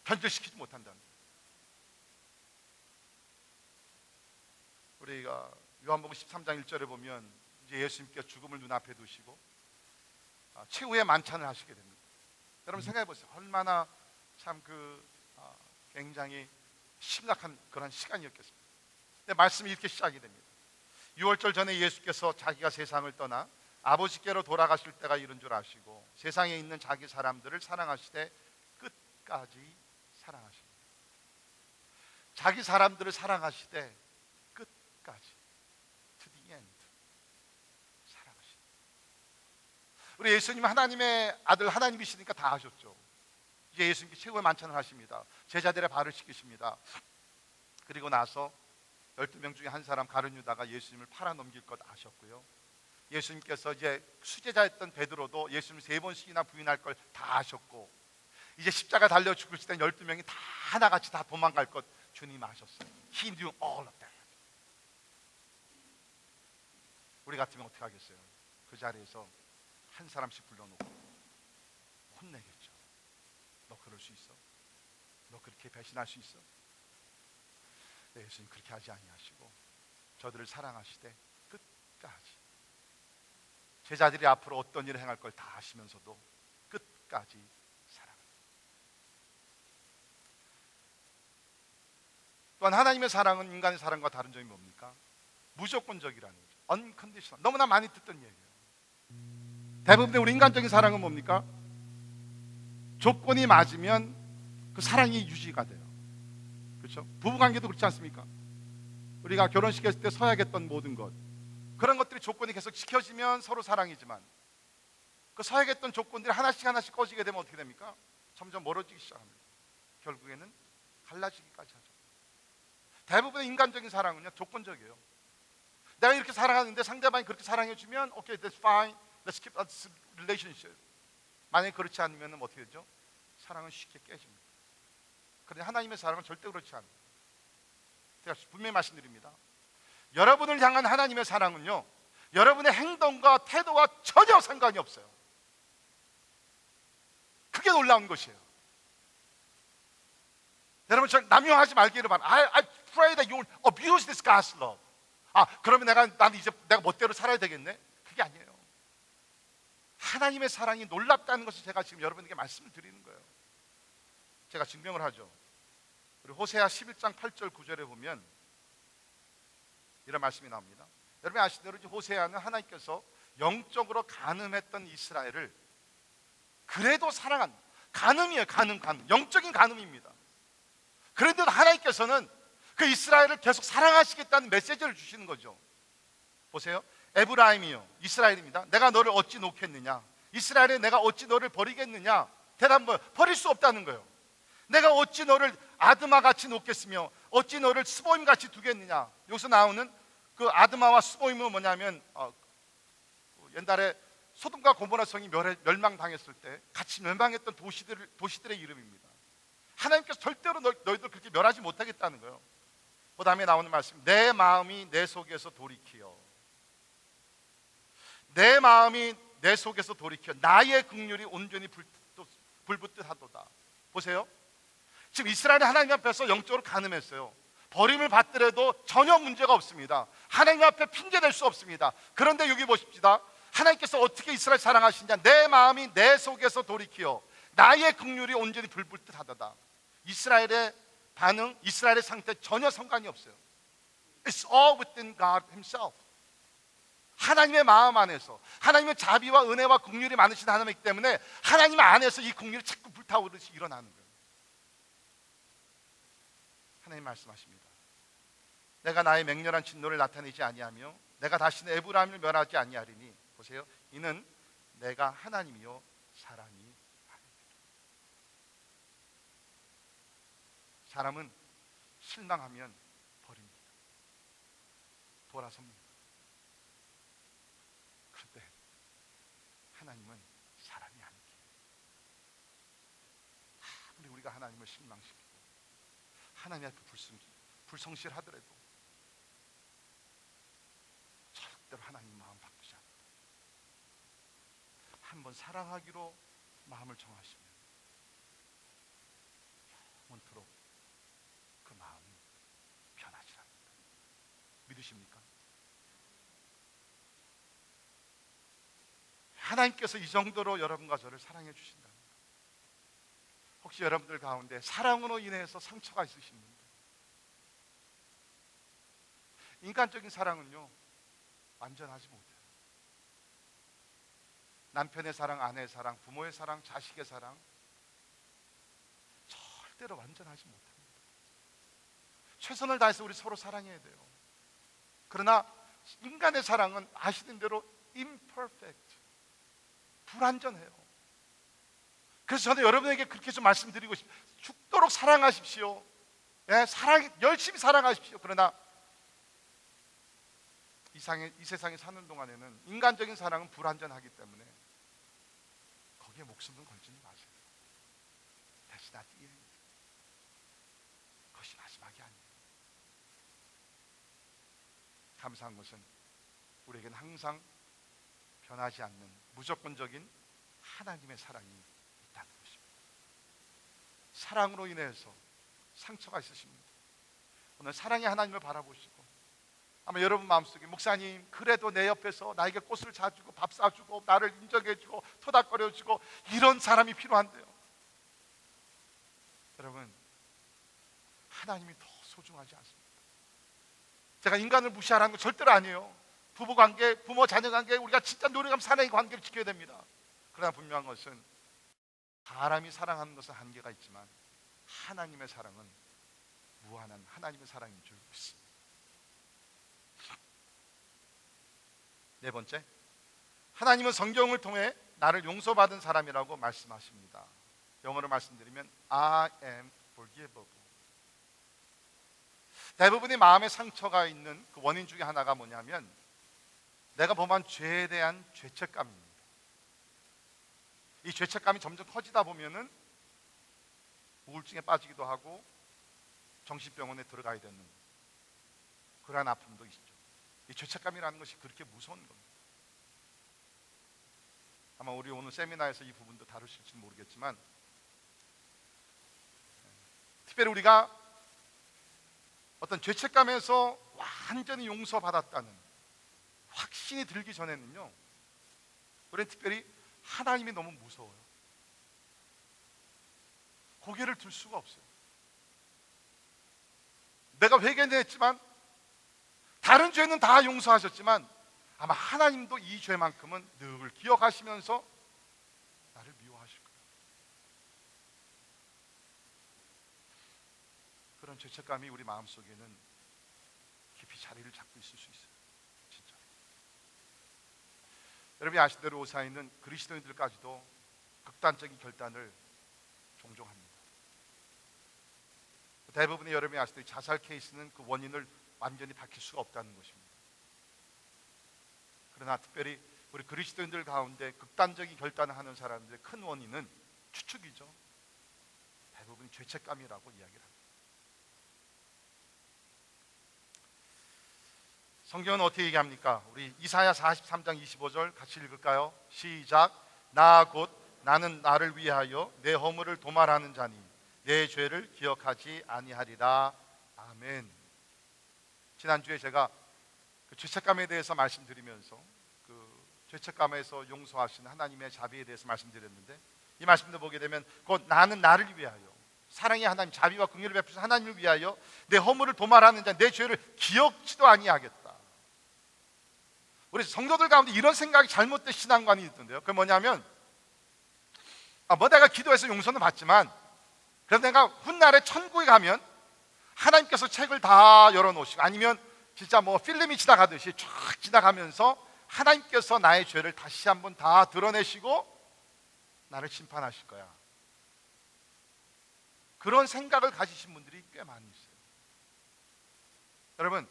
변질시키지 못한다는 거예요. 우리가 요한복음 13장 1절에 보면 이제 예수님께서 죽음을 눈앞에 두시고 최후의 만찬을 하시게 됩니다. 여러분 생각해 보세요. 얼마나 참 굉장히 심각한 그런 시간이었겠습니까? 근데 말씀이 이렇게 시작이 됩니다. 6월절 전에 예수께서 자기가 세상을 떠나 아버지께로 돌아가실 때가 이른 줄 아시고 세상에 있는 자기 사람들을 사랑하시되 끝까지 사랑하십니다. 자기 사람들을 사랑하시되 끝까지, to the end, 사랑하십니다. 우리 예수님 하나님의 아들, 하나님이시니까 다 하셨죠. 이제 예수님께 최고의 만찬을 하십니다. 제자들의 발을 씻기십니다. 그리고 나서 12명 중에 한 사람 가룟 유다가 예수님을 팔아넘길 것 아셨고요. 예수님께서 이제 수제자였던 베드로도 예수님 3번씩이나 부인할 걸 다 아셨고 이제 십자가 달려 죽으실 때 12명이 다 하나같이 다 도망갈 것 주님 아셨어요. He knew all of that. 우리 같으면 어떻게 하겠어요? 그 자리에서 한 사람씩 불러놓고 혼내겠죠. 너 그럴 수 있어? 너 그렇게 배신할 수 있어? 네, 예수님 그렇게 하지 아니하시고 저들을 사랑하시되 끝까지, 제자들이 앞으로 어떤 일을 행할 걸 다 아시면서도 끝까지 사랑합니다. 또한 하나님의 사랑은 인간의 사랑과 다른 점이 뭡니까? 무조건적이라는 거죠. unconditional. 너무나 많이 듣던 얘기예요. 대부분의 우리 인간적인 사랑은 뭡니까? 조건이 맞으면 그 사랑이 유지가 돼요. 그렇죠? 부부관계도 그렇지 않습니까? 우리가 결혼식 했을 때 서약했던 모든 것, 그런 것들이 조건이 계속 지켜지면 서로 사랑이지만, 그 서약했던 조건들이 하나씩 하나씩 꺼지게 되면 어떻게 됩니까? 점점 멀어지기 시작합니다. 결국에는 갈라지기까지 하죠. 대부분의 인간적인 사랑은요, 조건적이에요. 내가 이렇게 사랑하는데 상대방이 그렇게 사랑해주면 okay, that's fine, let's keep this relationship. 만약에 그렇지 않으면 어떻게 되죠? 사랑은 쉽게 깨집니다. 그런데 하나님의 사랑은 절대 그렇지 않아요. 제가 분명히 말씀드립니다. 여러분을 향한 하나님의 사랑은요, 여러분의 행동과 태도와 전혀 상관이 없어요. 그게 놀라운 것이에요. 여러분, 저 남용하지 말기를 바랍니다. I pray that you will abuse this God's love. 그러면 나는 이제 내가 멋대로 살아야 되겠네? 그게 아니에요. 하나님의 사랑이 놀랍다는 것을 제가 지금 여러분에게 말씀을 드리는 거예요. 제가 증명을 하죠. 우리 호세아 11장 8절 9절에 보면 이런 말씀이 나옵니다. 여러분 아시대로 호세아는 하나님께서 영적으로 간음했던 이스라엘을 그래도 사랑한, 간음이에요. 간음. 영적인 간음입니다. 그런데도 하나님께서는 그 이스라엘을 계속 사랑하시겠다는 메시지를 주시는 거죠. 보세요. 에브라임이요, 이스라엘입니다. 내가 너를 어찌 놓겠느냐? 이스라엘에 내가 어찌 너를 버리겠느냐? 대답은 뭐예요? 버릴 수 없다는 거예요. 내가 어찌 너를 아드마 같이 놓겠으며 어찌 너를 스보임 같이 두겠느냐? 여기서 나오는 그 아드마와 스보임은 뭐냐면 옛날에 소돔과 고모라 성이 멸망당했을 때 같이 멸망했던 도시들의 이름입니다. 하나님께서 절대로 너희들 그렇게 멸하지 못하겠다는 거예요. 그 다음에 나오는 말씀, 내 마음이 내 속에서 돌이키어, 내 마음이 내 속에서 돌이켜 나의 긍휼이 온전히 불붙듯 하도다. 보세요. 지금 이스라엘이 하나님 앞에서 영적으로 간음했어요. 버림을 받더라도 전혀 문제가 없습니다. 하나님 앞에 핑계댈 수 없습니다. 그런데 여기 보십시다. 하나님께서 어떻게 이스라엘 사랑하시냐? 내 마음이 내 속에서 돌이키어 나의 긍휼이 온전히 불붙듯 하도다. 이스라엘의 반응, 이스라엘의 상태 전혀 상관이 없어요. It's all within God Himself. 하나님의 마음 안에서, 하나님의 자비와 은혜와 긍휼이 많으신 하나님이기 때문에 하나님 안에서 이 긍휼이 자꾸 불타오르듯이 일어나는 거예요. 하나님 말씀하십니다. 내가 나의 맹렬한 진노를 나타내지 아니하며 내가 다시는 에브라임을 멸하지 아니하리니, 보세요, 이는 내가 하나님이요 사람이 아닙니다. 사람은 실망하면 버립니다. 돌아섭니다. 그런데 하나님은 사람이 아니기에 아무리 우리가 하나님을 실망시키고 하나님 앞에 불성실하더라도 절대로 하나님 마음 바꾸지 않는다. 한번 사랑하기로 마음을 정하시면 영원토록 그 마음이 변하지 않는다. 믿으십니까? 하나님께서 이 정도로 여러분과 저를 사랑해 주신다는 것. 혹시 여러분들 가운데 사랑으로 인해서 상처가 있으신 분들, 인간적인 사랑은요 완전하지 못해요. 남편의 사랑, 아내의 사랑, 부모의 사랑, 자식의 사랑 절대로 완전하지 못합니다. 최선을 다해서 우리 서로 사랑해야 돼요. 그러나 인간의 사랑은 아시는 대로 imperfect, 불완전해요. 그래서 저는 여러분에게 그렇게 좀 말씀드리고 싶어요. 죽도록 사랑하십시오. 열심히 사랑하십시오. 그러나 이 세상에 사는 동안에는 인간적인 사랑은 불완전하기 때문에 거기에 목숨을 걸지는 마세요. That's not the end. 그것이 마지막이 아니에요. 감사한 것은 우리에게는 항상 변하지 않는 무조건적인 하나님의 사랑이 있다는 것입니다. 사랑으로 인해서 상처가 있으십니다. 오늘 사랑의 하나님을 바라보시고, 아마 여러분 마음속에 목사님 그래도 내 옆에서 나에게 꽃을 사주고 밥 사주고 나를 인정해주고 토닥거려주고 이런 사람이 필요한데요. 여러분, 하나님이 더 소중하지 않습니까? 제가 인간을 무시하라는 건 절대로 아니에요. 부부관계, 부모 자녀관계, 우리가 진짜 노력하면 사랑의 관계를 지켜야 됩니다. 그러나 분명한 것은 사람이 사랑하는 것은 한계가 있지만 하나님의 사랑은 무한한 하나님의 사랑인 줄 믿습니다. 네 번째, 하나님은 성경을 통해 나를 용서받은 사람이라고 말씀하십니다. 영어로 말씀드리면 I am forgivable. 대부분의 마음의 상처가 있는 그 원인 중에 하나가 뭐냐면 내가 범한 죄에 대한 죄책감입니다. 이 죄책감이 점점 커지다 보면은 우울증에 빠지기도 하고 정신병원에 들어가야 되는 그러한 아픔도 있죠. 이 죄책감이라는 것이 그렇게 무서운 겁니다. 아마 우리 오늘 세미나에서 이 부분도 다루실지 모르겠지만, 특별히 우리가 어떤 죄책감에서 완전히 용서받았다는 확신이 들기 전에는요, 우리는 특별히 하나님이 너무 무서워요. 고개를 들 수가 없어요. 내가 회개는 했지만, 다른 죄는 다 용서하셨지만 아마 하나님도 이 죄만큼은 늘 기억하시면서 나를 미워하실 거예요. 그런 죄책감이 우리 마음속에는 깊이 자리를 잡고 있을 수 있어요. 진짜. 여러분이 아시대로 오사이는 그리스도인들까지도 극단적인 결단을 종종 합니다. 대부분의 여러분이 아시다시피 자살 케이스는 그 원인을 완전히 밝힐 수가 없다는 것입니다. 그러나 특별히 우리 그리스도인들 가운데 극단적인 결단을 하는 사람들의 큰 원인은 추측이죠. 대부분 죄책감이라고 이야기를 합니다. 성경은 어떻게 얘기합니까? 우리 이사야 43장 25절 같이 읽을까요? 시작. 나 곧 나는 나를 위하여 내 허물을 도말하는 자니 내 죄를 기억하지 아니하리라. 아멘. 지난주에 제가 그 죄책감에 대해서 말씀드리면서 그 죄책감에서 용서하시는 하나님의 자비에 대해서 말씀드렸는데, 이 말씀도 보게 되면 곧 나는 나를 위하여, 사랑의 하나님, 자비와 긍휼을 베푸신 하나님을 위하여 내 허물을 도말하는 자, 내 죄를 기억지도 아니하겠다. 우리 성도들 가운데 이런 생각이 잘못된 신앙관이 있던데요. 그게 뭐냐면, 뭐 내가 기도해서 용서는 받지만 그래서 내가 훗날에 천국에 가면 하나님께서 책을 다 열어놓으시고, 아니면 진짜 뭐 필름이 지나가듯이 쫙 지나가면서 하나님께서 나의 죄를 다시 한번 다 드러내시고 나를 심판하실 거야. 그런 생각을 가지신 분들이 꽤 많이 있어요. 여러분,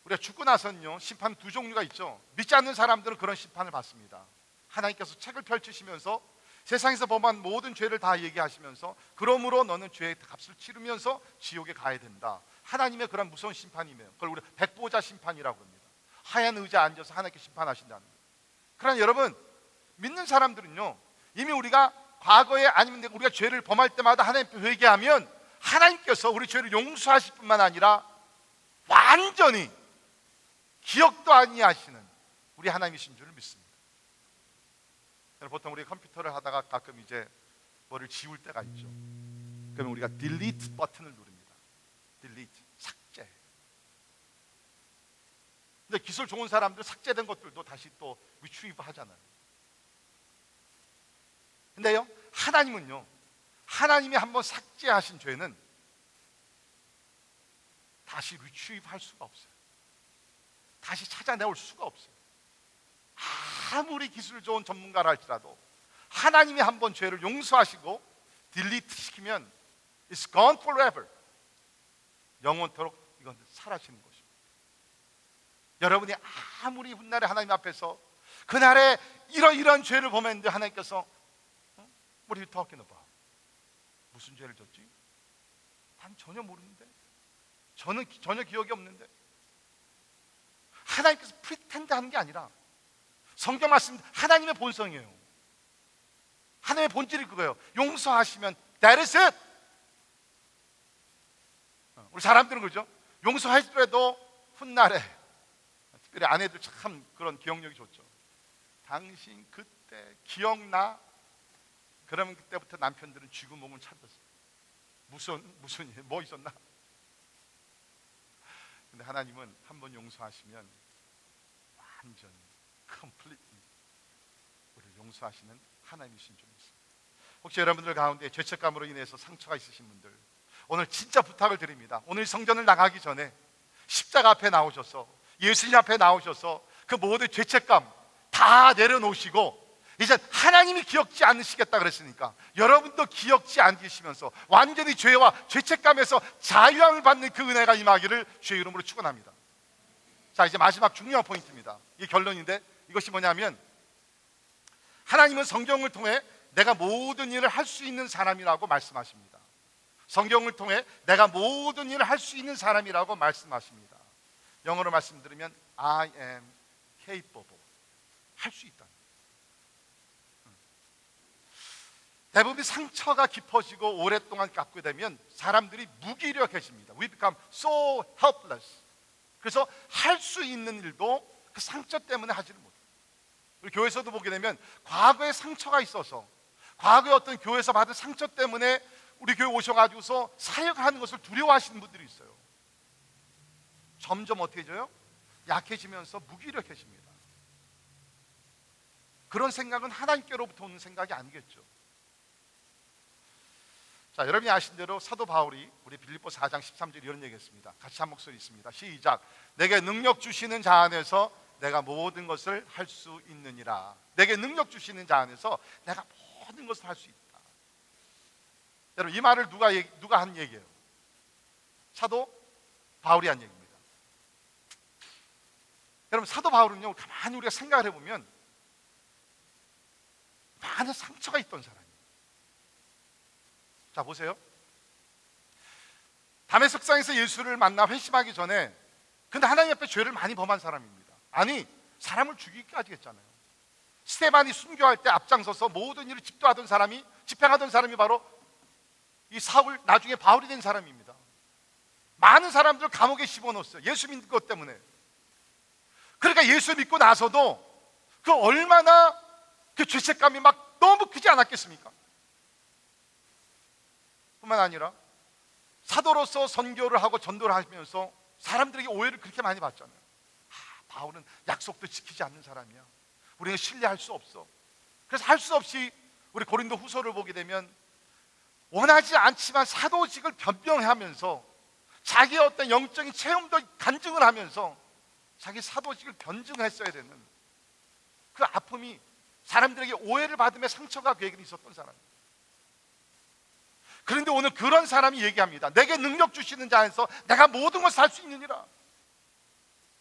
우리가 죽고 나서는요, 심판 두 종류가 있죠. 믿지 않는 사람들은 그런 심판을 받습니다. 하나님께서 책을 펼치시면서 세상에서 범한 모든 죄를 다 얘기하시면서, 그러므로 너는 죄의 값을 치르면서 지옥에 가야 된다. 하나님의 그런 무서운 심판이에요. 그걸 우리 백보자 심판이라고 합니다. 하얀 의자에 앉아서 하나님께 심판하신다는 거예요. 그러나 여러분, 믿는 사람들은요, 이미 우리가 과거에 아니면 우리가 죄를 범할 때마다 하나님께 회개하면 하나님께서 우리 죄를 용서하실 뿐만 아니라 완전히 기억도 아니하시는 우리 하나님이신 줄 믿습니다. 보통 우리 컴퓨터를 하다가 가끔 이제 뭐를 지울 때가 있죠. 그러면 우리가 delete 버튼을 누릅니다. delete, 삭제. 근데 기술 좋은 사람들 삭제된 것들도 다시 또 retrieve 하잖아요. 근데요, 하나님은요, 하나님이 한번 삭제하신 죄는 다시 retrieve 할 수가 없어요. 다시 찾아내올 수가 없어요. 아무리 기술 좋은 전문가라 할지라도 하나님이 한번 죄를 용서하시고 딜리트 시키면 It's gone forever. 영원토록 이건 사라지는 것입니다. 여러분이 아무리 훗날에 하나님 앞에서 그날에 이런 죄를 범했는데 하나님께서 What are you talking about? 무슨 죄를 졌지? 난 전혀 모르는데. 저는 전혀 기억이 없는데. 하나님께서 프리텐드 하는 게 아니라 성경 말씀 하나님의 본성이에요. 하나님의 본질이 그거예요. 용서하시면 that is it. 우리 사람들은 그러죠. 용서하더라도 훗날에, 특별히 아내들 참 그런 기억력이 좋죠. 당신 그때 기억나? 그러면 그때부터 남편들은 쥐고 몸을 찾았어요. 무슨 일, 뭐 있었나? 근데 하나님은 한번 용서하시면 완전히 completely 우리를 용서하시는 하나님이신 줄 믿습니다. 혹시 여러분들 가운데 죄책감으로 인해서 상처가 있으신 분들, 오늘 진짜 부탁을 드립니다. 오늘 성전을 나가기 전에 십자가 앞에 나오셔서, 예수님 앞에 나오셔서 그 모든 죄책감 다 내려놓으시고, 이제 하나님이 기억지 않으시겠다 그랬으니까 여러분도 기억지 않으시면서 완전히 죄와 죄책감에서 자유함을 받는 그 은혜가 임하기를 주의 이름으로 축원합니다. 자, 이제 마지막 중요한 포인트입니다. 이게 결론인데, 이것이 뭐냐면 하나님은 성경을 통해 내가 모든 일을 할 수 있는 사람이라고 말씀하십니다. 성경을 통해 내가 모든 일을 할 수 있는 사람이라고 말씀하십니다. 영어로 말씀드리면 I am capable, 할 수 있다. 대부분 상처가 깊어지고 오랫동안 갖게 되면 사람들이 무기력해집니다. We become so helpless. 그래서 할 수 있는 일도 그 상처 때문에 하지를 못해요. 우리 교회에서도 보게 되면 과거에 상처가 있어서, 과거에 어떤 교회에서 받은 상처 때문에 우리 교회 오셔가지고서 사역하는 것을 두려워하시는 분들이 있어요. 점점 어떻게 해져요? 약해지면서 무기력해집니다. 그런 생각은 하나님께로부터 오는 생각이 아니겠죠. 자, 여러분이 아신 대로 사도 바울이 우리 빌립보 4장 13절 이런 얘기했습니다. 같이 한 목소리 있습니다. 시작. 내게 능력 주시는 자 안에서 내가 모든 것을 할 수 있느니라. 내게 능력 주시는 자 안에서 내가 모든 것을 할 수 있다. 여러분, 이 말을 누가 한 얘기예요? 사도 바울이 한 얘기입니다. 여러분, 사도 바울은요, 가만히 우리가 생각을 해보면 많은 상처가 있던 사람이에요. 자, 보세요. 다메섹상에서 예수를 만나 회심하기 전에, 근데 하나님 앞에 죄를 많이 범한 사람입니다. 아니, 사람을 죽이기까지 했잖아요. 스데반이 순교할 때 앞장서서 모든 일을 집도하던 사람이, 집행하던 사람이 바로 이 사울, 나중에 바울이 된 사람입니다. 많은 사람들을 감옥에 집어넣었어요. 예수 믿는 것 때문에. 그러니까 예수 믿고 나서도 그 얼마나 그 죄책감이 막 너무 크지 않았겠습니까? 뿐만 아니라 사도로서 선교를 하고 전도를 하면서 사람들에게 오해를 그렇게 많이 받잖아요. 바울은 약속도 지키지 않는 사람이야. 우리는 신뢰할 수 없어. 그래서 할 수 없이 우리 고린도 후서를 보게 되면 원하지 않지만 사도직을 변명하면서 자기의 어떤 영적인 체험도 간증을 하면서 자기 사도직을 변증했어야 되는 그 아픔이 사람들에게 오해를 받으며 상처가 그에게 있었던 사람이에요. 그런데 오늘 그런 사람이 얘기합니다. 내게 능력 주시는 자 안에서 내가 모든 것을 할 수 있느니라.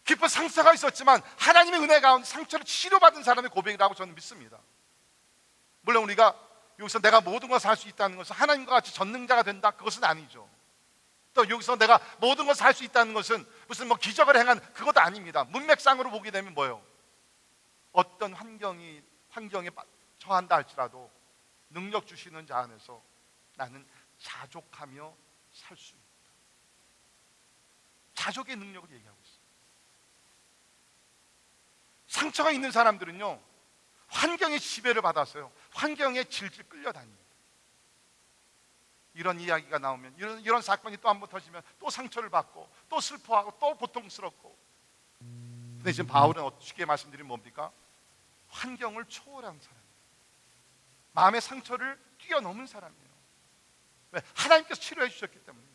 깊은 상처가 있었지만 하나님의 은혜 가운데 상처를 치료받은 사람의 고백이라고 저는 믿습니다. 물론 우리가 여기서 내가 모든 것을 할 수 있다는 것은 하나님과 같이 전능자가 된다, 그것은 아니죠. 또 여기서 내가 모든 것을 할 수 있다는 것은 무슨 뭐 기적을 행한 그것도 아닙니다. 문맥상으로 보게 되면 뭐예요? 어떤 환경에 처한다 할지라도 능력 주시는 자 안에서 나는 자족하며 살 수 있다. 자족의 능력을 얘기하고 있어요. 상처가 있는 사람들은요, 환경의 지배를 받았어요. 환경에 질질 끌려다닙니다. 이런 이야기가 나오면, 이런 사건이 또 한 번 터지면 또 상처를 받고 또 슬퍼하고 또 고통스럽고. 근데 지금 바울은 쉽게 말씀드리면 뭡니까? 환경을 초월한 사람이에요. 마음의 상처를 뛰어넘은 사람이에요. 왜? 하나님께서 치료해 주셨기 때문에.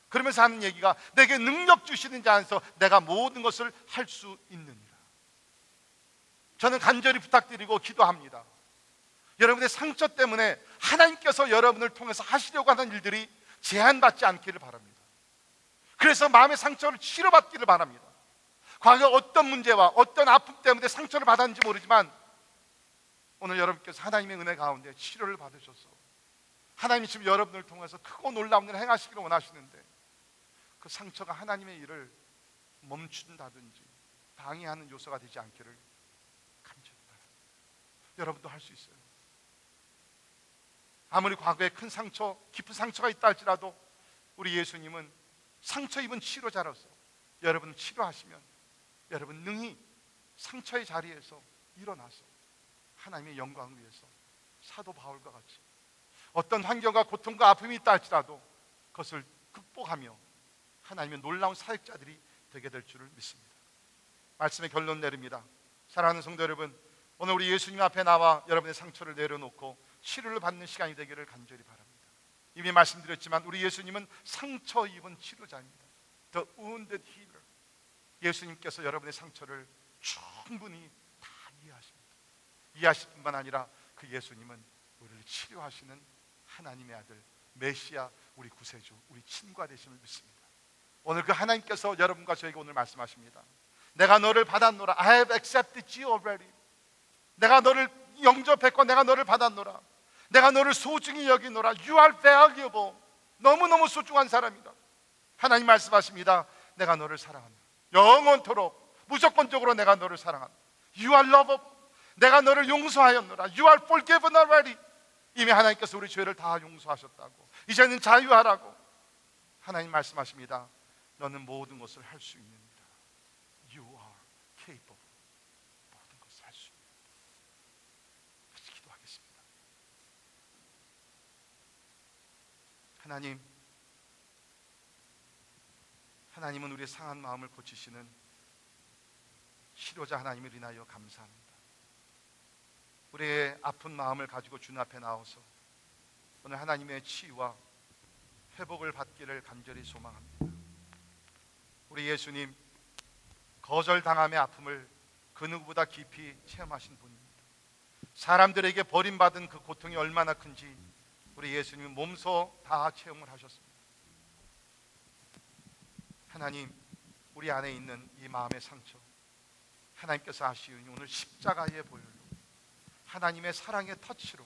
그러면서 하는 얘기가 내게 능력 주시는 자 안에서 내가 모든 것을 할 수 있느니라. 저는 간절히 부탁드리고 기도합니다. 여러분의 상처 때문에 하나님께서 여러분을 통해서 하시려고 하는 일들이 제한받지 않기를 바랍니다. 그래서 마음의 상처를 치료받기를 바랍니다. 과거 어떤 문제와 어떤 아픔 때문에 상처를 받았는지 모르지만 오늘 여러분께서 하나님의 은혜 가운데 치료를 받으셔서 하나님이 지금 여러분을 통해서 크고 놀라운 일을 행하시기를 원하시는데 그 상처가 하나님의 일을 멈춘다든지 방해하는 요소가 되지 않기를 간절히 바랍니다. 여러분도 할 수 있어요. 아무리 과거에 큰 상처, 깊은 상처가 있다 할지라도 우리 예수님은 상처 입은 치료자로서 여러분을 치료하시면 여러분 능히 상처의 자리에서 일어나서 하나님의 영광을 위해서 사도 바울과 같이 어떤 환경과 고통과 아픔이 있다 할지라도 그것을 극복하며 하나님의 놀라운 사역자들이 되게 될 줄을 믿습니다. 말씀의 결론 내립니다. 사랑하는 성도 여러분, 오늘 우리 예수님 앞에 나와 여러분의 상처를 내려놓고 치료를 받는 시간이 되기를 간절히 바랍니다. 이미 말씀드렸지만 우리 예수님은 상처 입은 치료자입니다. The wounded healer. 예수님께서 여러분의 상처를 충분히 다 이해하십니다. 이해하실 뿐만 아니라 그 예수님은 우리를 치료하시는 하나님의 아들 메시아, 우리 구세주, 우리 친구가 되심을 믿습니다. 오늘 그 하나님께서 여러분과 저에게 오늘 말씀하십니다. 내가 너를 받았노라. I have accepted you already. 내가 너를 영접했고 내가 너를 받았노라. 내가 너를 소중히 여기노라. You are valuable. 너무너무 소중한 사람이다. 하나님 말씀하십니다. 내가 너를 사랑한다. 영원토록 무조건적으로 내가 너를 사랑한다. You are lovable. 내가 너를 용서하였노라. You are forgiven already. 이미 하나님께서 우리 죄를 다 용서하셨다고. 이제는 자유하라고 하나님 말씀하십니다. 너는 모든 것을 할 수 있느니라. You are capable. 모든 것을 할 수 있느니라. 같이 기도하겠습니다. 하나님은 우리의 상한 마음을 고치시는 치료자 하나님을 인하여 감사합니다. 우리의 아픈 마음을 가지고 주님 앞에 나와서 오늘 하나님의 치유와 회복을 받기를 간절히 소망합니다. 우리 예수님 거절당함의 아픔을 그 누구보다 깊이 체험하신 분입니다. 사람들에게 버림받은 그 고통이 얼마나 큰지 우리 예수님은 몸소 다 체험을 하셨습니다. 하나님, 우리 안에 있는 이 마음의 상처 하나님께서 아시오니 오늘 십자가의 보혈로 하나님의 사랑의 터치로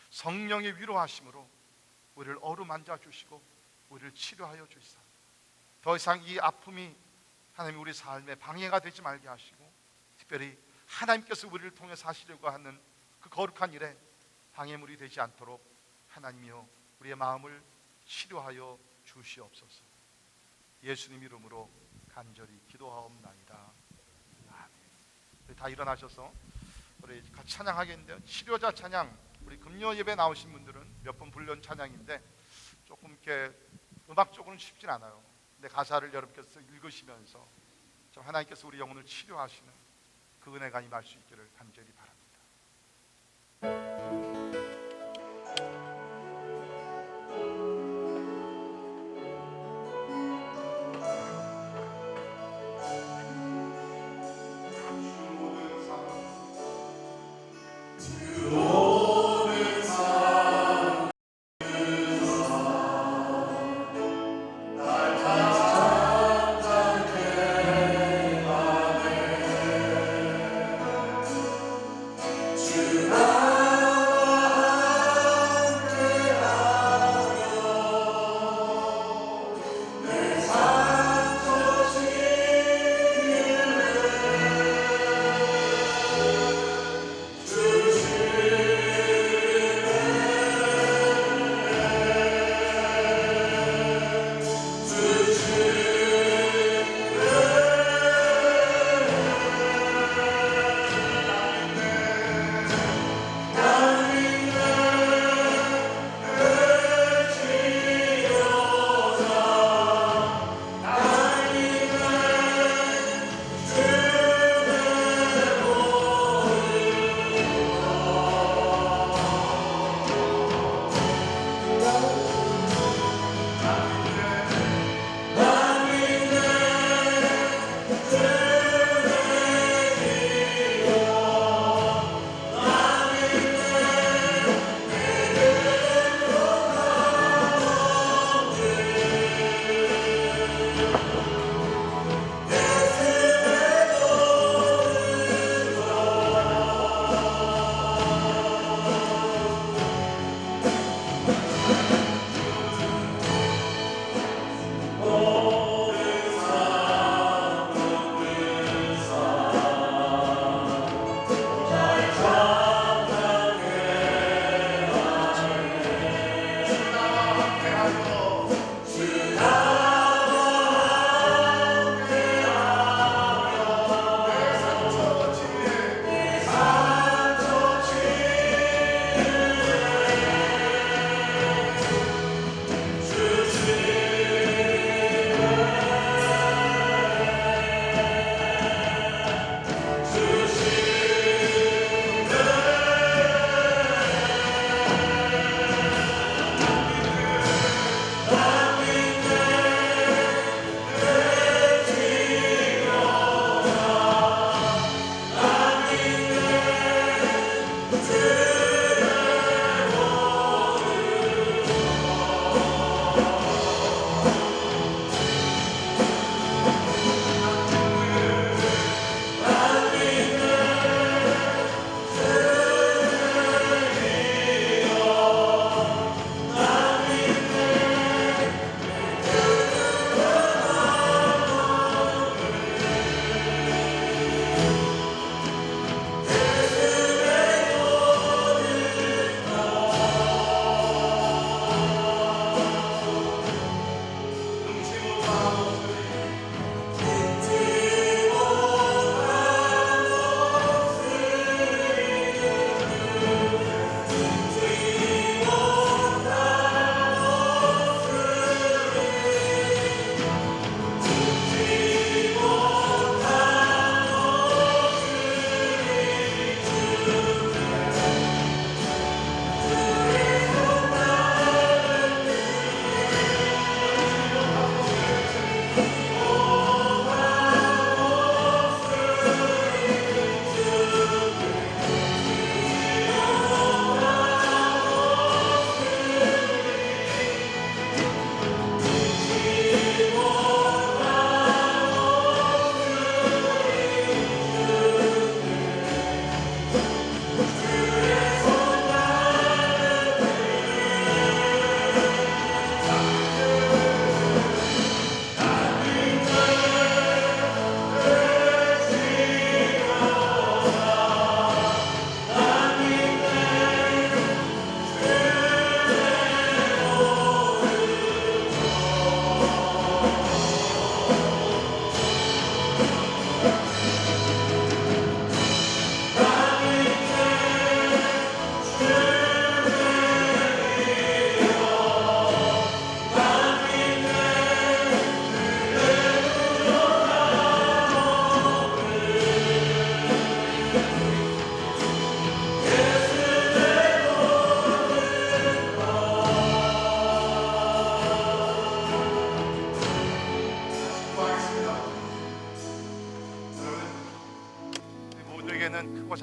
성령의 위로하심으로 우리를 어루만져 주시고 우리를 치료하여 주시사 더 이상 이 아픔이 하나님 우리 삶에 방해가 되지 말게 하시고 특별히 하나님께서 우리를 통해서 하시려고 하는 그 거룩한 일에 방해물이 되지 않도록 하나님이여 우리의 마음을 치료하여 주시옵소서. 예수님 이름으로 간절히 기도하옵나이다. 아멘. 다 일어나셔서 우리 같이 찬양하겠는데요. 치료자 찬양, 우리 금요 예배 나오신 분들은 몇 번 불른 찬양인데 조금 이렇게 음악적으로는 쉽진 않아요. 근데 가사를 여러분께서 읽으시면서 좀 하나님께서 우리 영혼을 치료하시는 그 은혜가 임할 수 있기를 간절히 바랍니다.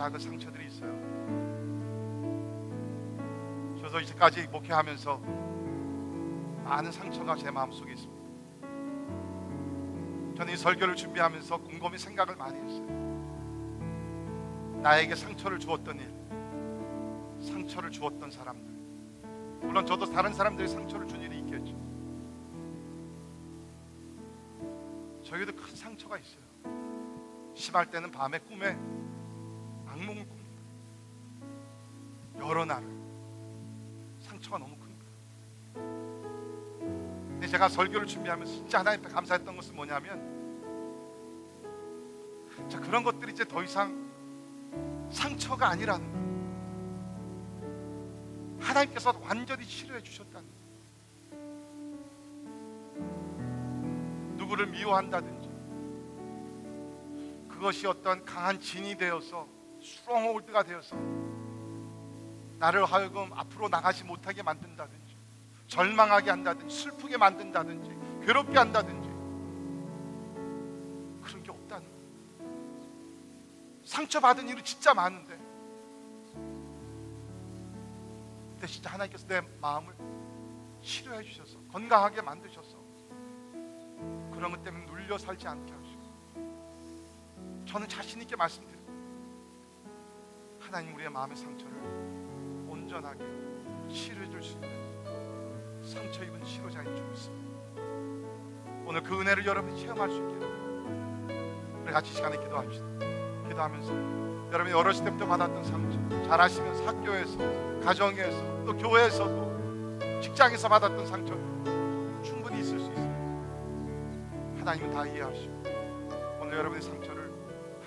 작은 상처들이 있어요. 저도 이제까지 목회하면서 많은 상처가 제 마음속에 있습니다. 저는 이 설교를 준비하면서 곰곰이 생각을 많이 했어요. 나에게 상처를 주었던 일, 상처를 주었던 사람들, 물론 저도 다른 사람들이 상처를 준 일이 있겠죠. 저에게도 큰 상처가 있어요. 심할 때는 밤에 꿈에 악몽을 꿉니다. 여러 날을. 상처가 너무 큽니다. 근데 제가 설교를 준비하면서 진짜 하나님께 감사했던 것은 뭐냐면, 자, 그런 것들이 이제 더 이상 상처가 아니라는 거예요. 하나님께서 완전히 치료해 주셨다는 거예요. 누구를 미워한다든지, 그것이 어떤 강한 진이 되어서 스트롱홀드가 되어서 나를 하여금 앞으로 나가지 못하게 만든다든지, 절망하게 한다든지, 슬프게 만든다든지, 괴롭게 한다든지, 그런 게 없다는 거예요. 상처받은 일이 진짜 많은데, 근데 진짜 하나님께서 내 마음을 치료해 주셔서 건강하게 만드셔서 그런 것 때문에 눌려 살지 않게 하시고, 저는 자신 있게 말씀드립니다. 하나님 우리의 마음의 상처를 온전하게 치료해 줄 수 있는 상처 입은 치료자인 줄 믿습니다. 오늘 그 은혜를 여러분이 체험할 수 있게 우리 같이 시간에 기도합시다. 기도하면서 여러분이 어렸을 때부터 받았던 상처, 자라시면서 학교에서, 가정에서, 또 교회에서도, 직장에서 받았던 상처 충분히 있을 수 있습니다. 하나님은 다 이해하시고 오늘 여러분의 상처를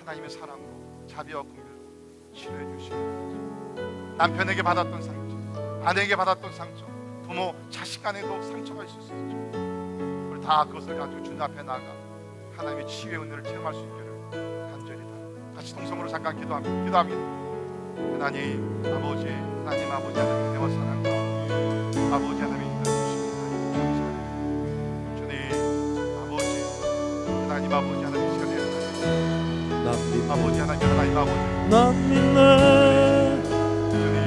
하나님의 사랑으로, 자비와 긍휼로 치료해 주시옵소서. 남편에게 받았던 상처, 아내에게 받았던 상처, 부모, 자식 간에도 상처가 있을 수 있죠. 우리 다 그것을 가지고 주님 앞에 나가 하나님의 치유의 은혜를 체험할 수 있기를 간절히 바랍니다. 같이 동성으로 잠깐 기도합니다. 하나님 아버지, 하나님 아버지, 하나님 은혜와 사랑과 아버지 하나님의 인도해 주시옵소서. 주님 아버지, 하나님 아버지, 하나님 시간에 아버지 하나님, 하나님 아버지,
난 믿네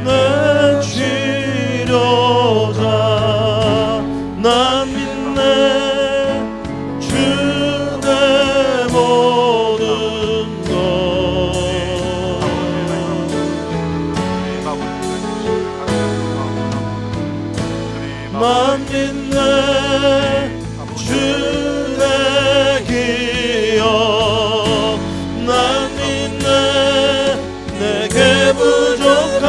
내 치료자, 난 믿네 주 내 모든 것, 난 믿네 주 내 기억, 난 믿네 내게 부족함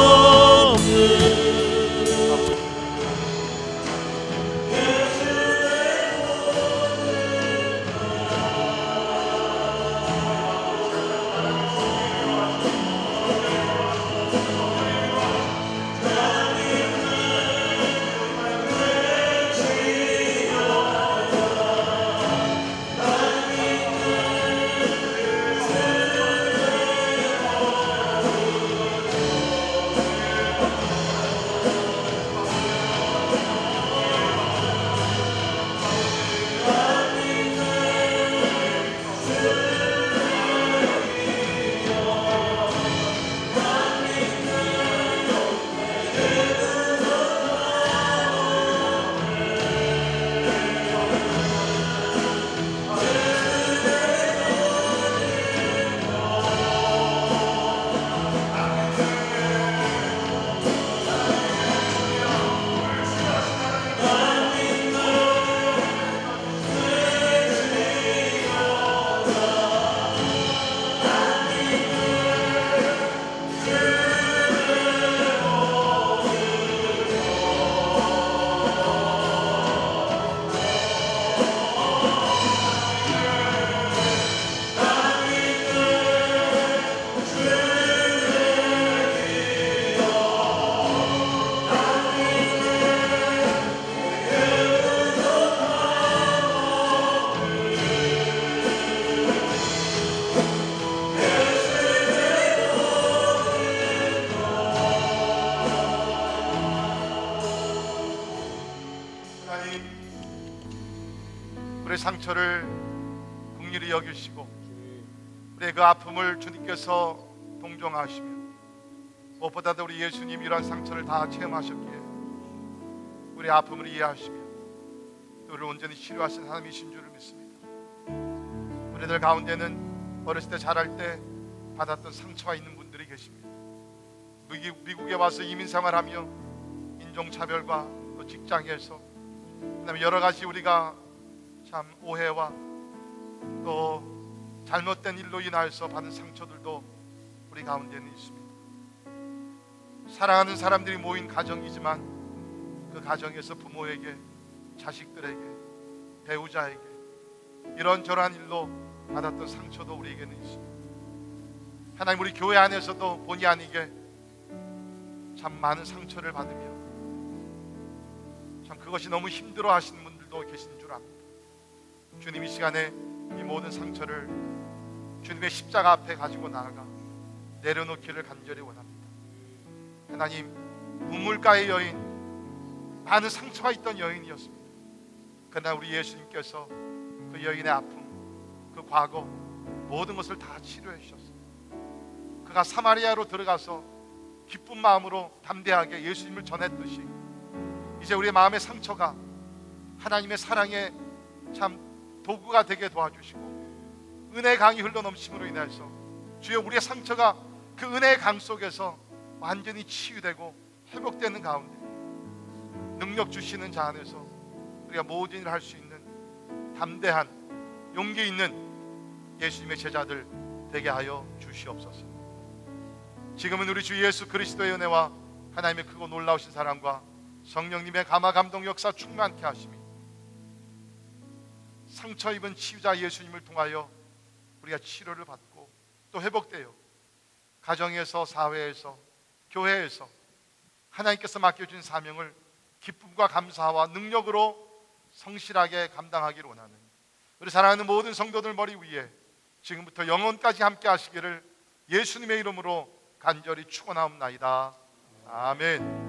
없는
우리의 상처를 긍휼히 여기시고 우리의 그 아픔을 주님께서 동정하시며 무엇보다도 우리 예수님 이러한 상처를 다 체험하셨기에 우리 아픔을 이해하시며 또 우리를 온전히 치료하신 하나님이신 줄을 믿습니다. 우리들 가운데는 어렸을 때 자랄 때 받았던 상처가 있는 분들이 계십니다. 미국에 와서 이민생활하며 인종차별과 또 직장에서 그다음에 여러 가지 우리가 참 오해와 또 잘못된 일로 인하여서 받은 상처들도 우리 가운데는 있습니다. 사랑하는 사람들이 모인 가정이지만 그 가정에서 부모에게, 자식들에게, 배우자에게 이런저런 일로 받았던 상처도 우리에게는 있습니다. 하나님, 우리 교회 안에서도 본의 아니게 참 많은 상처를 받으며 참 그것이 너무 힘들어 하시는 분들도 계신 줄 압니다. 주님, 이 시간에 이 모든 상처를 주님의 십자가 앞에 가지고 나아가 내려놓기를 간절히 원합니다. 하나님, 우물가의 여인, 많은 상처가 있던 여인이었습니다. 그러나 우리 예수님께서 그 여인의 아픔, 그 과거 모든 것을 다 치료해 주셨습니다. 그가 사마리아로 들어가서 기쁜 마음으로 담대하게 예수님을 전했듯이 이제 우리의 마음의 상처가 하나님의 사랑의 참 도구가 되게 도와주시고 은혜의 강이 흘러넘침으로 인해서 주여, 우리의 상처가 그 은혜의 강 속에서 완전히 치유되고 회복되는 가운데 능력 주시는 자 안에서 우리가 모든 일을 할 수 있는 담대한 용기 있는 예수님의 제자들 되게 하여 주시옵소서. 지금은 우리 주 예수 그리스도의 은혜와 하나님의 크고 놀라우신 사랑과 성령님의 감화 감동 역사 충만케 하심이 상처 입은 치유자 예수님을 통하여 우리가 치료를 받고 또 회복되어 가정에서, 사회에서, 교회에서 하나님께서 맡겨준 사명을 기쁨과 감사와 능력으로 성실하게 감당하기를 원하는 우리 사랑하는 모든 성도들 머리 위에 지금부터 영원까지 함께 하시기를 예수님의 이름으로 간절히 축원하옵나이다. 아멘.